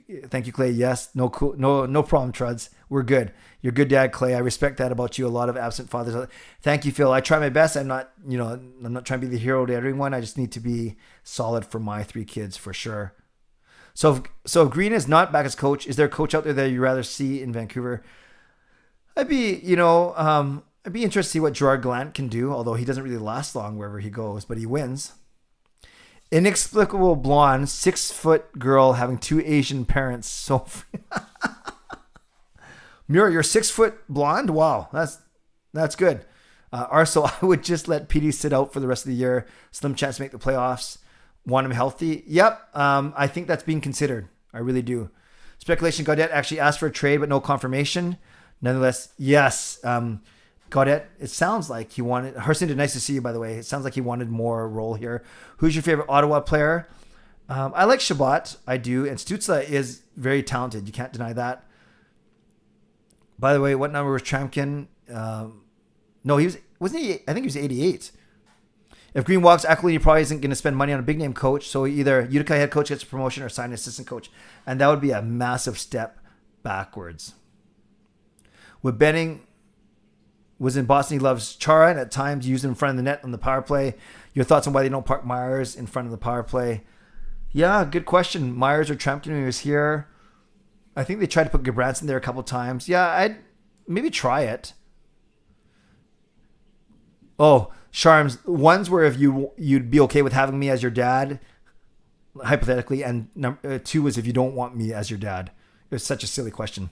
Clay. Yes, no problem, Truds. We're good. You're good, Dad, Clay. I respect that about you. A lot of absent fathers. Thank you, Phil. I try my best. I'm not trying to be the hero to everyone. I just need to be solid for my 3 kids for sure. So if Green is not back as coach, is there a coach out there that you'd rather see in Vancouver? I'd be interested to see what Gerard Gallant can do, although he doesn't really last long wherever he goes, but he wins. Inexplicable blonde, 6-foot girl having 2 Asian parents. So, Mira, you're 6-foot blonde? Wow, that's good. Arso, I would just let PD sit out for the rest of the year. Slim chance to make the playoffs. Want him healthy? Yep. I think that's being considered. I really do. Speculation, Gaudette actually asked for a trade, but no confirmation. Nonetheless, yes. Gaudette, it sounds like he wanted... Herson, nice to see you, by the way. It sounds like he wanted more role here. Who's your favorite Ottawa player? I like Chabot. I do. And Stützle is very talented. You can't deny that. By the way, what number was Tramkin? No, he was... Wasn't he... I think he was 88. If Green walks, Aquilini probably isn't going to spend money on a big name coach. So either Utica head coach gets a promotion or sign an assistant coach. And that would be a massive step backwards. With Benning was in Boston, he loves Chara and at times used him in front of the net on the power play. Your thoughts on why they don't park Myers in front of the power play? Yeah, good question. Myers or Trampton when he was here. I think they tried to put Gabranson there a couple times. Yeah, I'd maybe try it. Oh, Charms, ones where if you'd be okay with having me as your dad, hypothetically, and 2 was if you don't want me as your dad. It was such a silly question.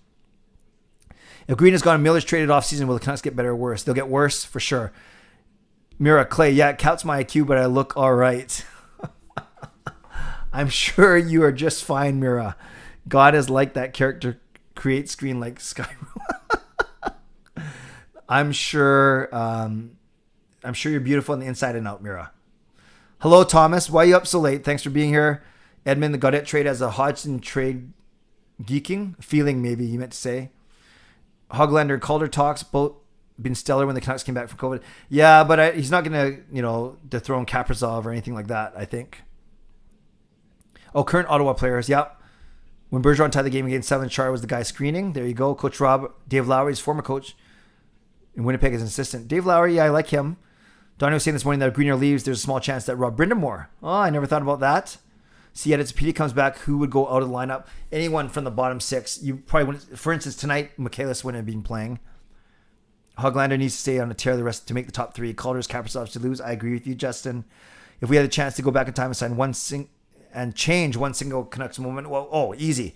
If Green has gone, Miller's traded off season, will the Canucks get better or worse? They'll get worse for sure. Mira Clay, yeah, it counts my IQ, but I look all right. I'm sure you are just fine, Mira. God is like that character, create screen like Skyrim. I'm sure you're beautiful on the inside and out, Mira. Hello, Thomas. Why are you up so late? Thanks for being here. Edmund, the Gaudette trade as a Hodgson trade geeking? Feeling, maybe you meant to say. Hoglander, Calder talks, both been stellar when the Canucks came back from COVID. Yeah, but he's not going to, dethrone Kaprizov or anything like that, I think. Oh, current Ottawa players. Yep. When Bergeron tied the game against 7, Char was the guy screening. There you go. Coach Rob, Dave Lowry's former coach in Winnipeg as an assistant. Dave Lowry, yeah, I like him. Donnie was saying this morning that if Greener leaves, there's a small chance that Rob Brindamore. Oh, I never thought about that. See, yet it's PD comes back. Who would go out of the lineup? Anyone from the bottom 6. You probably wouldn't. For instance, tonight, Michaelis wouldn't have been playing. Hoglander needs to stay on a tear the rest to make the top 3. Calder's Kaprizov to lose. I agree with you, Justin. If we had a chance to go back in time and sign change one single Canucks moment, well, easy.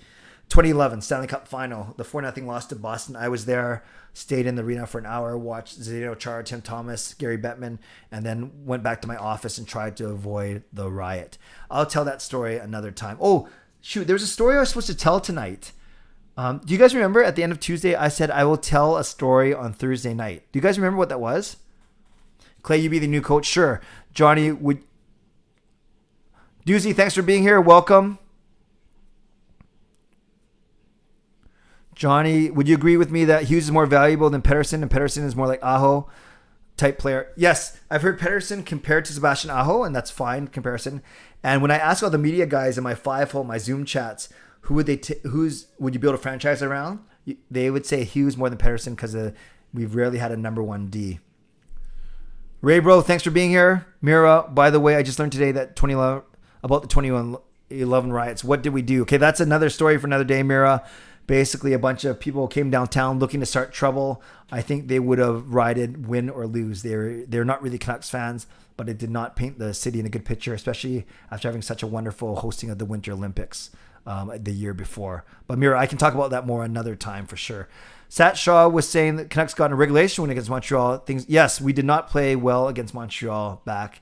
2011 Stanley Cup Final, the 4-0 loss to Boston. I was there, stayed in the arena for an hour, watched Zdeno Chara, Tim Thomas, Gary Bettman, and then went back to my office and tried to avoid the riot. I'll tell that story another time. Oh, shoot, there was a story I was supposed to tell tonight. Do you guys remember at the end of Tuesday, I said I will tell a story on Thursday night. Do you guys remember what that was? Clay, you be the new coach? Sure. Johnny, Doozy, thanks for being here. Welcome. Johnny, would you agree with me that Hughes is more valuable than Pettersson and Pettersson is more like Aho type player? Yes, I've heard Pettersson compared to Sebastian Aho, and that's fine comparison. And when I ask all the media guys in my 5-hole, my Zoom chats, who would would you build a franchise around? They would say Hughes more than Pettersson because we've rarely had a number 1 D. Ray Bro, thanks for being here. Mira, by the way, I just learned today that about the 2011 riots. What did we do? Okay, that's another story for another day, Mira. Basically, a bunch of people came downtown looking to start trouble. I think they would have rioted, win or lose. They're not really Canucks fans, but it did not paint the city in a good picture, especially after having such a wonderful hosting of the Winter Olympics the year before. But Mira, I can talk about that more another time for sure. Sat Shaw was saying that Canucks got in a regulation win against Montreal. Yes, we did not play well against Montreal back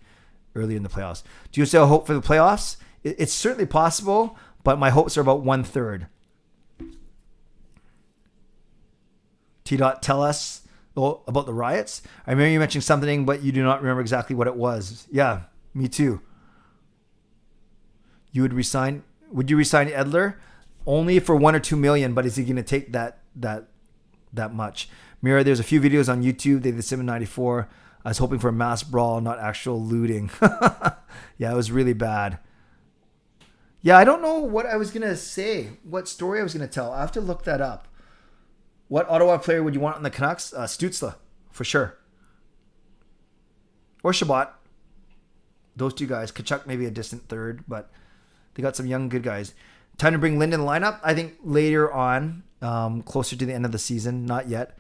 early in the playoffs. Do you still hope for the playoffs? It's certainly possible, but my hopes are about 1/3. T-Dot, tell us about the riots. I remember you mentioning something, but you do not remember exactly what it was. Yeah, me too. Would you resign Edler? Only for 1 or 2 million, but is he going to take that much? Mira, there's a few videos on YouTube. They did Sim 94. I was hoping for a mass brawl, not actual looting. Yeah, it was really bad. Yeah, I don't know what I was going to say, what story I was going to tell. I have to look that up. What Ottawa player would you want on the Canucks? Stützle, for sure. Or Chabot. Those 2 guys. Kachuk maybe a distant third, but they got some young good guys. Time to bring Linden in the lineup? I think later on, closer to the end of the season. Not yet.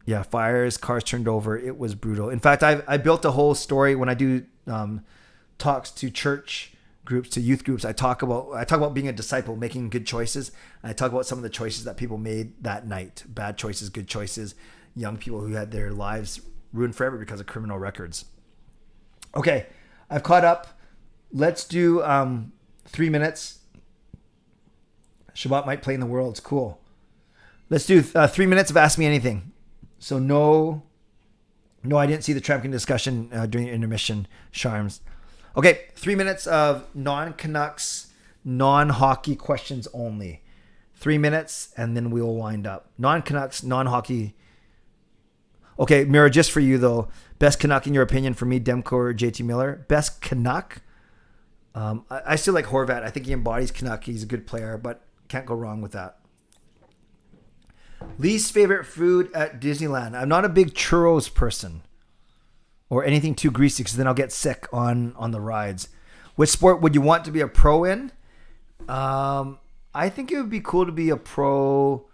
Yeah, fires, cars turned over. It was brutal. In fact, I built a whole story when I do talks to church groups, to youth groups. I talk about being a disciple, making good choices. And I talk about some of the choices that people made that night. Bad choices, good choices. Young people who had their lives ruined forever because of criminal records. Okay, I've caught up. Let's do 3 minutes. Shabbat might play in the Worlds. Cool. Let's do 3 minutes of Ask Me Anything. So no, I didn't see the Trampkin discussion during intermission, Charms. Okay, 3 minutes of non-Canucks, non-hockey questions only. 3 minutes, and then we'll wind up. Non-Canucks, non-hockey. Okay, Mira, just for you, though. Best Canuck, in your opinion, for me, Demko or JT Miller? Best Canuck? I still like Horvat. I think he embodies Canuck. He's a good player, but can't go wrong with that. Least favorite food at Disneyland? I'm not a big churros person or anything too greasy because then I'll get sick on the rides. Which sport would you want to be a pro in? I think it would be cool to be a pro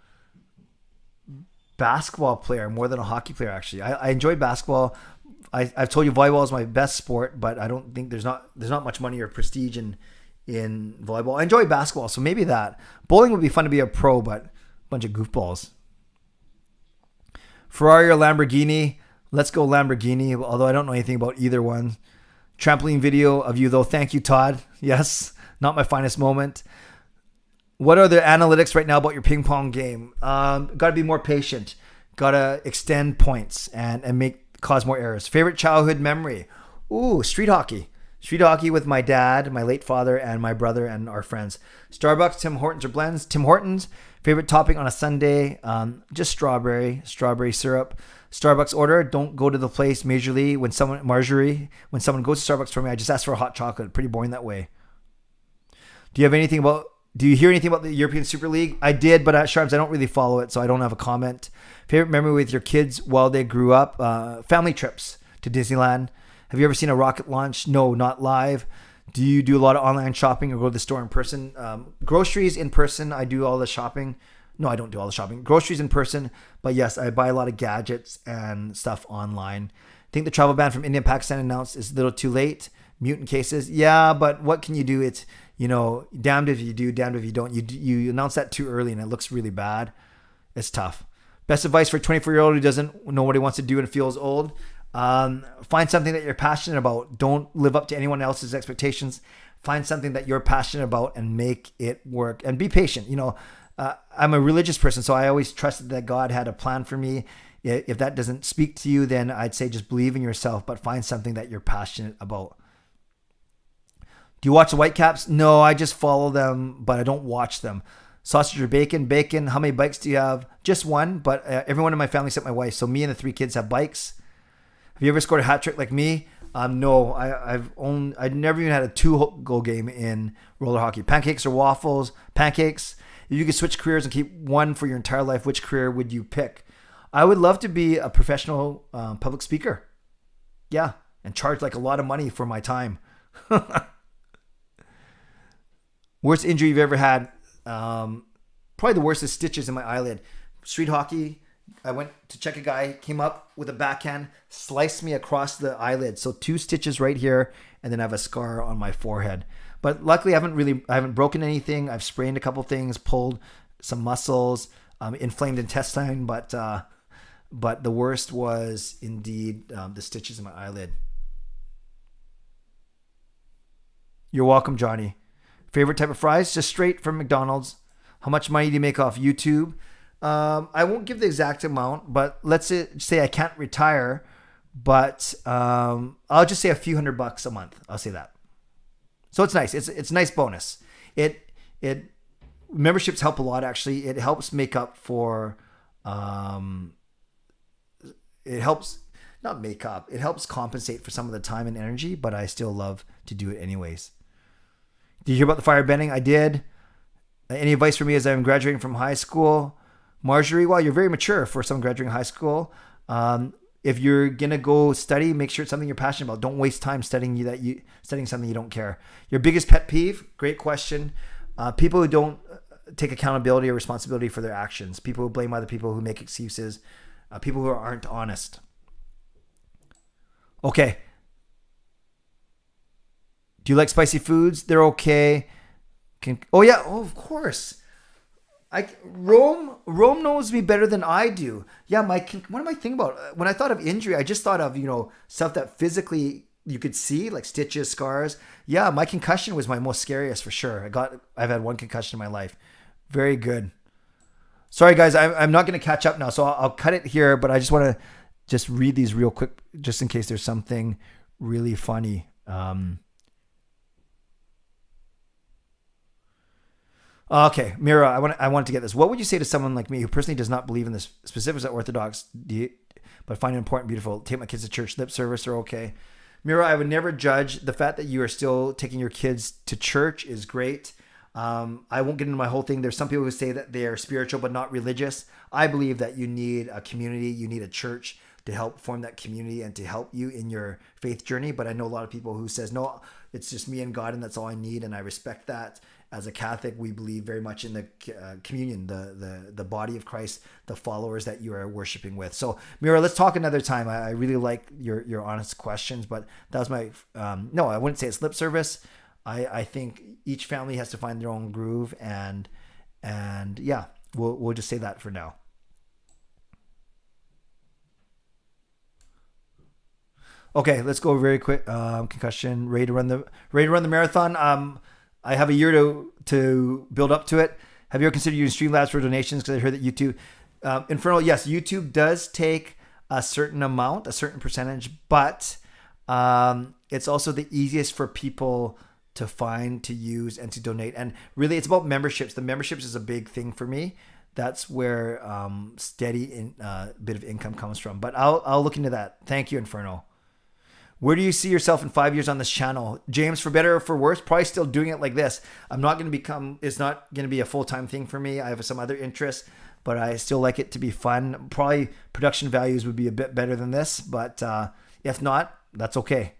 basketball player more than a hockey player, actually. I enjoy basketball. I've told you volleyball is my best sport, but I don't think there's not much money or prestige in volleyball. I enjoy basketball, so maybe that. Bowling would be fun to be a pro, but a bunch of goofballs. Ferrari or Lamborghini? Let's go Lamborghini, although I don't know anything about either one. Trampoline video of you, though. Thank you, Todd. Yes, not my finest moment. What are the analytics right now about your ping pong game? Got to be more patient. Got to extend points and cause more errors. Favorite childhood memory? Ooh, street hockey. Street hockey with my dad, my late father, and my brother and our friends. Starbucks, Tim Hortons, or blends? Tim Hortons. Favorite topping on a Sunday? Just strawberry syrup. Starbucks order. Don't go to the place majorly when someone goes to Starbucks for me. I just ask for a hot chocolate. Pretty boring that way. Do you hear anything about the European Super League? I did, but at Sharms, I don't really follow it, so I don't have a comment. Favorite memory with your kids while they grew up? Family trips to Disneyland. Have you ever seen a rocket launch? No, not live. Do you do a lot of online shopping or go to the store in person? Groceries in person. I do all the shopping. No, I don't do all the shopping. Groceries in person. But yes, I buy a lot of gadgets and stuff online. I think the travel ban from India and Pakistan announced is a little too late. Mutant cases. Yeah, but what can you do? It's, damned if you do, damned if you don't. You announce that too early and it looks really bad. It's tough. Best advice for a 24-year-old who doesn't know what he wants to do and feels old. Find something that you're passionate about. Don't live up to anyone else's expectations. Find something that you're passionate about and make it work, and be patient. I'm a religious person, so I always trusted that God had a plan for me. If that doesn't speak to you, then I'd say just believe in yourself, but find something that you're passionate about. Do you watch the Whitecaps? No, I just follow them, but I don't watch them. Sausage or bacon? Bacon. How many bikes do you have? Just one, but everyone in my family except my wife. So me and the 3 kids have bikes. Have you ever scored a hat trick like me? No, I've never even had a 2-goal game in roller hockey. Pancakes or waffles? Pancakes. If you could switch careers and keep one for your entire life, which career would you pick? I would love to be a professional public speaker. Yeah, and charge like a lot of money for my time. Worst injury you've ever had? Probably the worst is stitches in my eyelid. Street hockey. I went to check a guy, came up with a backhand, sliced me across the eyelid. So 2 stitches right here, and then I have a scar on my forehead. But luckily, I haven't broken anything. I've sprained a couple things, pulled some muscles, inflamed intestine, but the worst was indeed the stitches in my eyelid. You're welcome, Johnny. Favorite type of fries? Just straight from McDonald's. How much money do you make off YouTube? I won't give the exact amount, but let's say I can't retire, but I'll just say a few $100 a month. I'll say that. So it's nice. It's a nice bonus. It memberships help a lot, actually. It helps make up for it helps not make up. It helps compensate for some of the time and energy, but I still love to do it anyways. Did you hear about the fire bending? I did. Any advice for me as I'm graduating from high school? Marjorie, well, you're very mature for someone graduating high school. If you're going to go study, make sure it's something you're passionate about. Don't waste time studying something you don't care. Your biggest pet peeve? Great question. People who don't take accountability or responsibility for their actions. People who blame other people, who make excuses. People who aren't honest. Okay. Do you like spicy foods? They're okay. Of course. Rome knows me better than I do. Yeah, what am I thinking about? When I thought of injury, I just thought of, stuff that physically you could see, like stitches, scars. Yeah, my concussion was my most scariest for sure. I've had one concussion in my life. Very good. Sorry guys, I'm not going to catch up now, so I'll cut it here, but I just want to just read these real quick, just in case there's something really funny. Okay, Mira, I wanted to get this. What would you say to someone like me who personally does not believe in the specifics of Orthodox, but find it important, beautiful? Take my kids to church. Lip service are okay. Mira, I would never judge. The fact that you are still taking your kids to church is great. I won't get into my whole thing. There's some people who say that they are spiritual but not religious. I believe that you need a community, you need a church to help form that community and to help you in your faith journey. But I know a lot of people who says, no, it's just me and God and that's all I need. And I respect that. As a Catholic, we believe very much in the communion, the body of Christ, the followers that you are worshiping with. So, Mira, let's talk another time. I really like your honest questions, but that was my no, I wouldn't say it's lip service. I think each family has to find their own groove, and yeah, we'll just say that for now. Okay, let's go very quick. Concussion, ready to run the marathon. I have a year to build up to it. Have you ever considered using Streamlabs for donations? Because I heard that YouTube, Infernal, yes, YouTube does take a certain amount, a certain percentage, but it's also the easiest for people to find, to use, and to donate. And really, it's about memberships. The memberships is a big thing for me. That's where steady bit of income comes from. But I'll look into that. Thank you, Inferno. Where do you see yourself in 5 years on this channel? James, for better or for worse, probably still doing it like this. It's not going to be a full-time thing for me. I have some other interests, but I still like it to be fun. Probably production values would be a bit better than this, but if not, that's okay.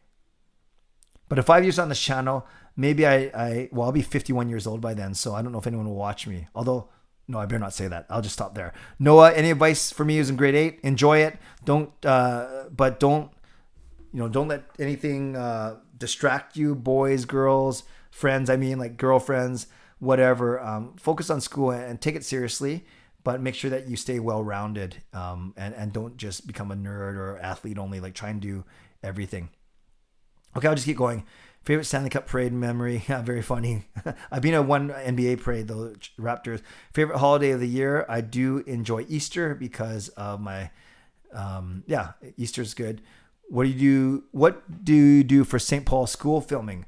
But in 5 years on this channel, maybe I'll be 51 years old by then, so I don't know if anyone will watch me. Although, no, I better not say that. I'll just stop there. Noah, any advice for me who's in grade 8? Enjoy it. Don't let anything distract you, boys, girls, friends. I mean, like girlfriends, whatever. Focus on school and take it seriously, but make sure that you stay well-rounded and don't just become a nerd or athlete only. Like try and do everything. Okay, I'll just keep going. Favorite Stanley Cup parade memory? Yeah, very funny. I've been at one NBA parade, though, Raptors. Favorite holiday of the year? I do enjoy Easter because of my, Easter's good. What do you do for St. Paul school filming?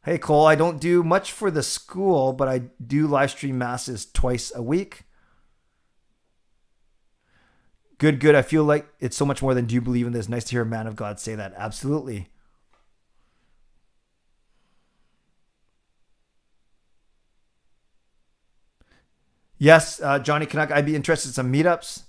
Hey, Cole, I don't do much for the school, but I do live stream masses twice a week. Good. I feel like it's so much more than do you believe in this. Nice to hear a man of God say that. Absolutely. Yes, Johnny Canuck, I'd be interested in some meetups.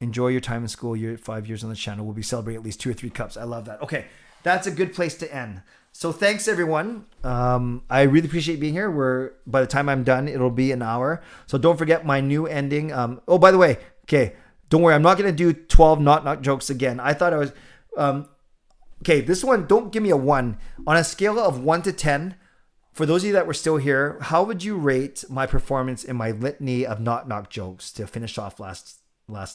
Enjoy your time in school. You're 5 years on the channel. We'll be celebrating at least 2 or 3 cups. I love that. Okay, that's a good place to end. So thanks, everyone. I really appreciate being here. By the time I'm done, it'll be an hour. So don't forget my new ending. By the way, okay, don't worry. I'm not going to do 12 knock jokes again. I thought I was... okay, this one, don't give me a 1. On a scale of 1 to 10, for those of you that were still here, how would you rate my performance in my litany of knock jokes to finish off last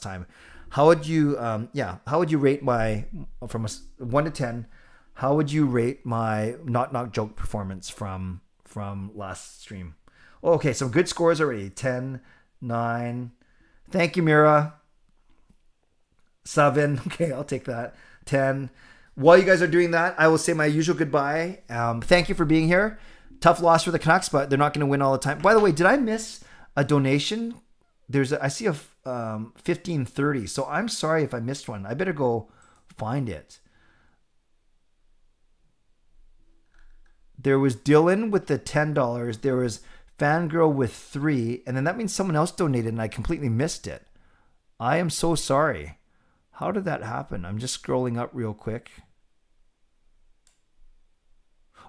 time? How would you rate my, from a 1 to 10, how would you rate my knock joke performance from last stream? Okay, some good scores already. 10, 9. Thank you, Mira. 7. Okay, I'll take that. 10. While you guys are doing that, I will say my usual goodbye. Thank you for being here. Tough loss for the Canucks, but they're not going to win all the time. By the way, did I miss a donation? I see a 1530. So I'm sorry if I missed one. I better go find it. There was Dylan with the $10. There was Fangirl with 3. And then that means someone else donated and I completely missed it. I am so sorry. How did that happen? I'm just scrolling up real quick.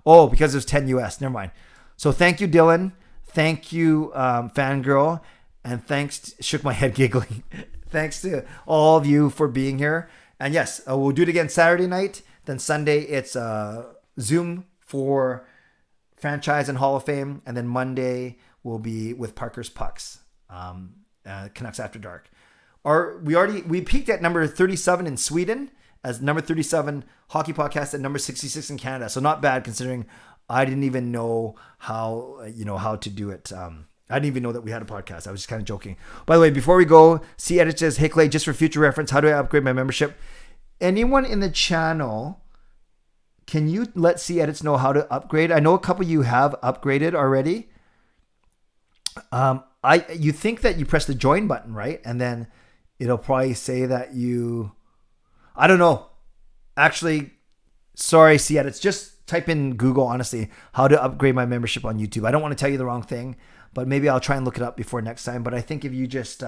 Oh, because it was 10 US. Never mind. So thank you, Dylan. Thank you, Fangirl. And thanks, shook my head giggling. Thanks to all of you for being here. And yes, we'll do it again Saturday night. Then Sunday, it's Zoom for Franchise and Hall of Fame. And then Monday will be with ParkersPucks, Canucks After Dark. We peaked at number 37 in Sweden as number 37 hockey podcast and number 66 in Canada. So not bad considering I didn't even know how to do it. I didn't even know that we had a podcast. I was just kind of joking. By the way, before we go, C-Edit says, hey Clay, just for future reference, how do I upgrade my membership? Anyone in the channel, can you let C-Edits know how to upgrade? I know a couple of you have upgraded already. You think that you press the join button, right? And then it'll probably say that I don't know. Actually, sorry, C-Edits. Just type in Google, honestly, how to upgrade my membership on YouTube. I don't want to tell you the wrong thing, but maybe I'll try and look it up before next time. But I think if you just,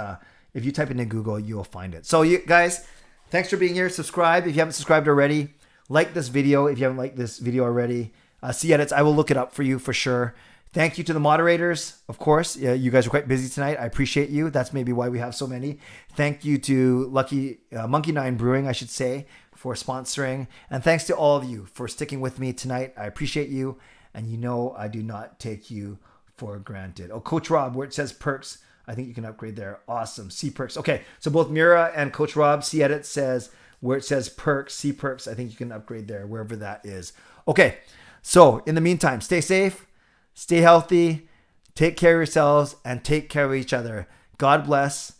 if you type it in Google, you'll find it. So you guys, thanks for being here. Subscribe if you haven't subscribed already. Like this video if you haven't liked this video already. C-Edits, I will look it up for you for sure. Thank you to the moderators, of course. You guys are quite busy tonight. I appreciate you. That's maybe why we have so many. Thank you to Lucky Monkey 9 Brewing, I should say, for sponsoring. And thanks to all of you for sticking with me tonight. I appreciate you. And you know I do not take you for granted. Oh, Coach Rob, where it says perks, I think you can upgrade there. Awesome. C perks. Okay, so both Mira and Coach Rob, C-Edit says where it says perks, C perks, I think you can upgrade there, wherever that is. Okay, so in the meantime, stay safe. Stay healthy, take care of yourselves, and take care of each other. God bless.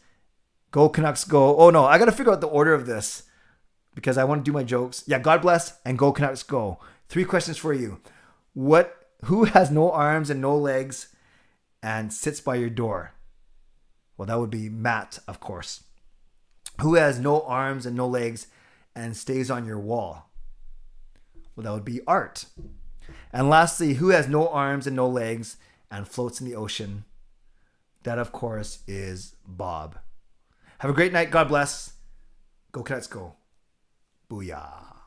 Go Canucks, go. Oh, no, I got to figure out the order of this because I want to do my jokes. Yeah, God bless and go Canucks, go. 3 questions for you. Who has no arms and no legs and sits by your door? Well, that would be Matt, of course. Who has no arms and no legs and stays on your wall? Well, that would be Art. And lastly, who has no arms and no legs and floats in the ocean? That, of course, is Bob. Have a great night. God bless. Go Canucks, go. Booyah.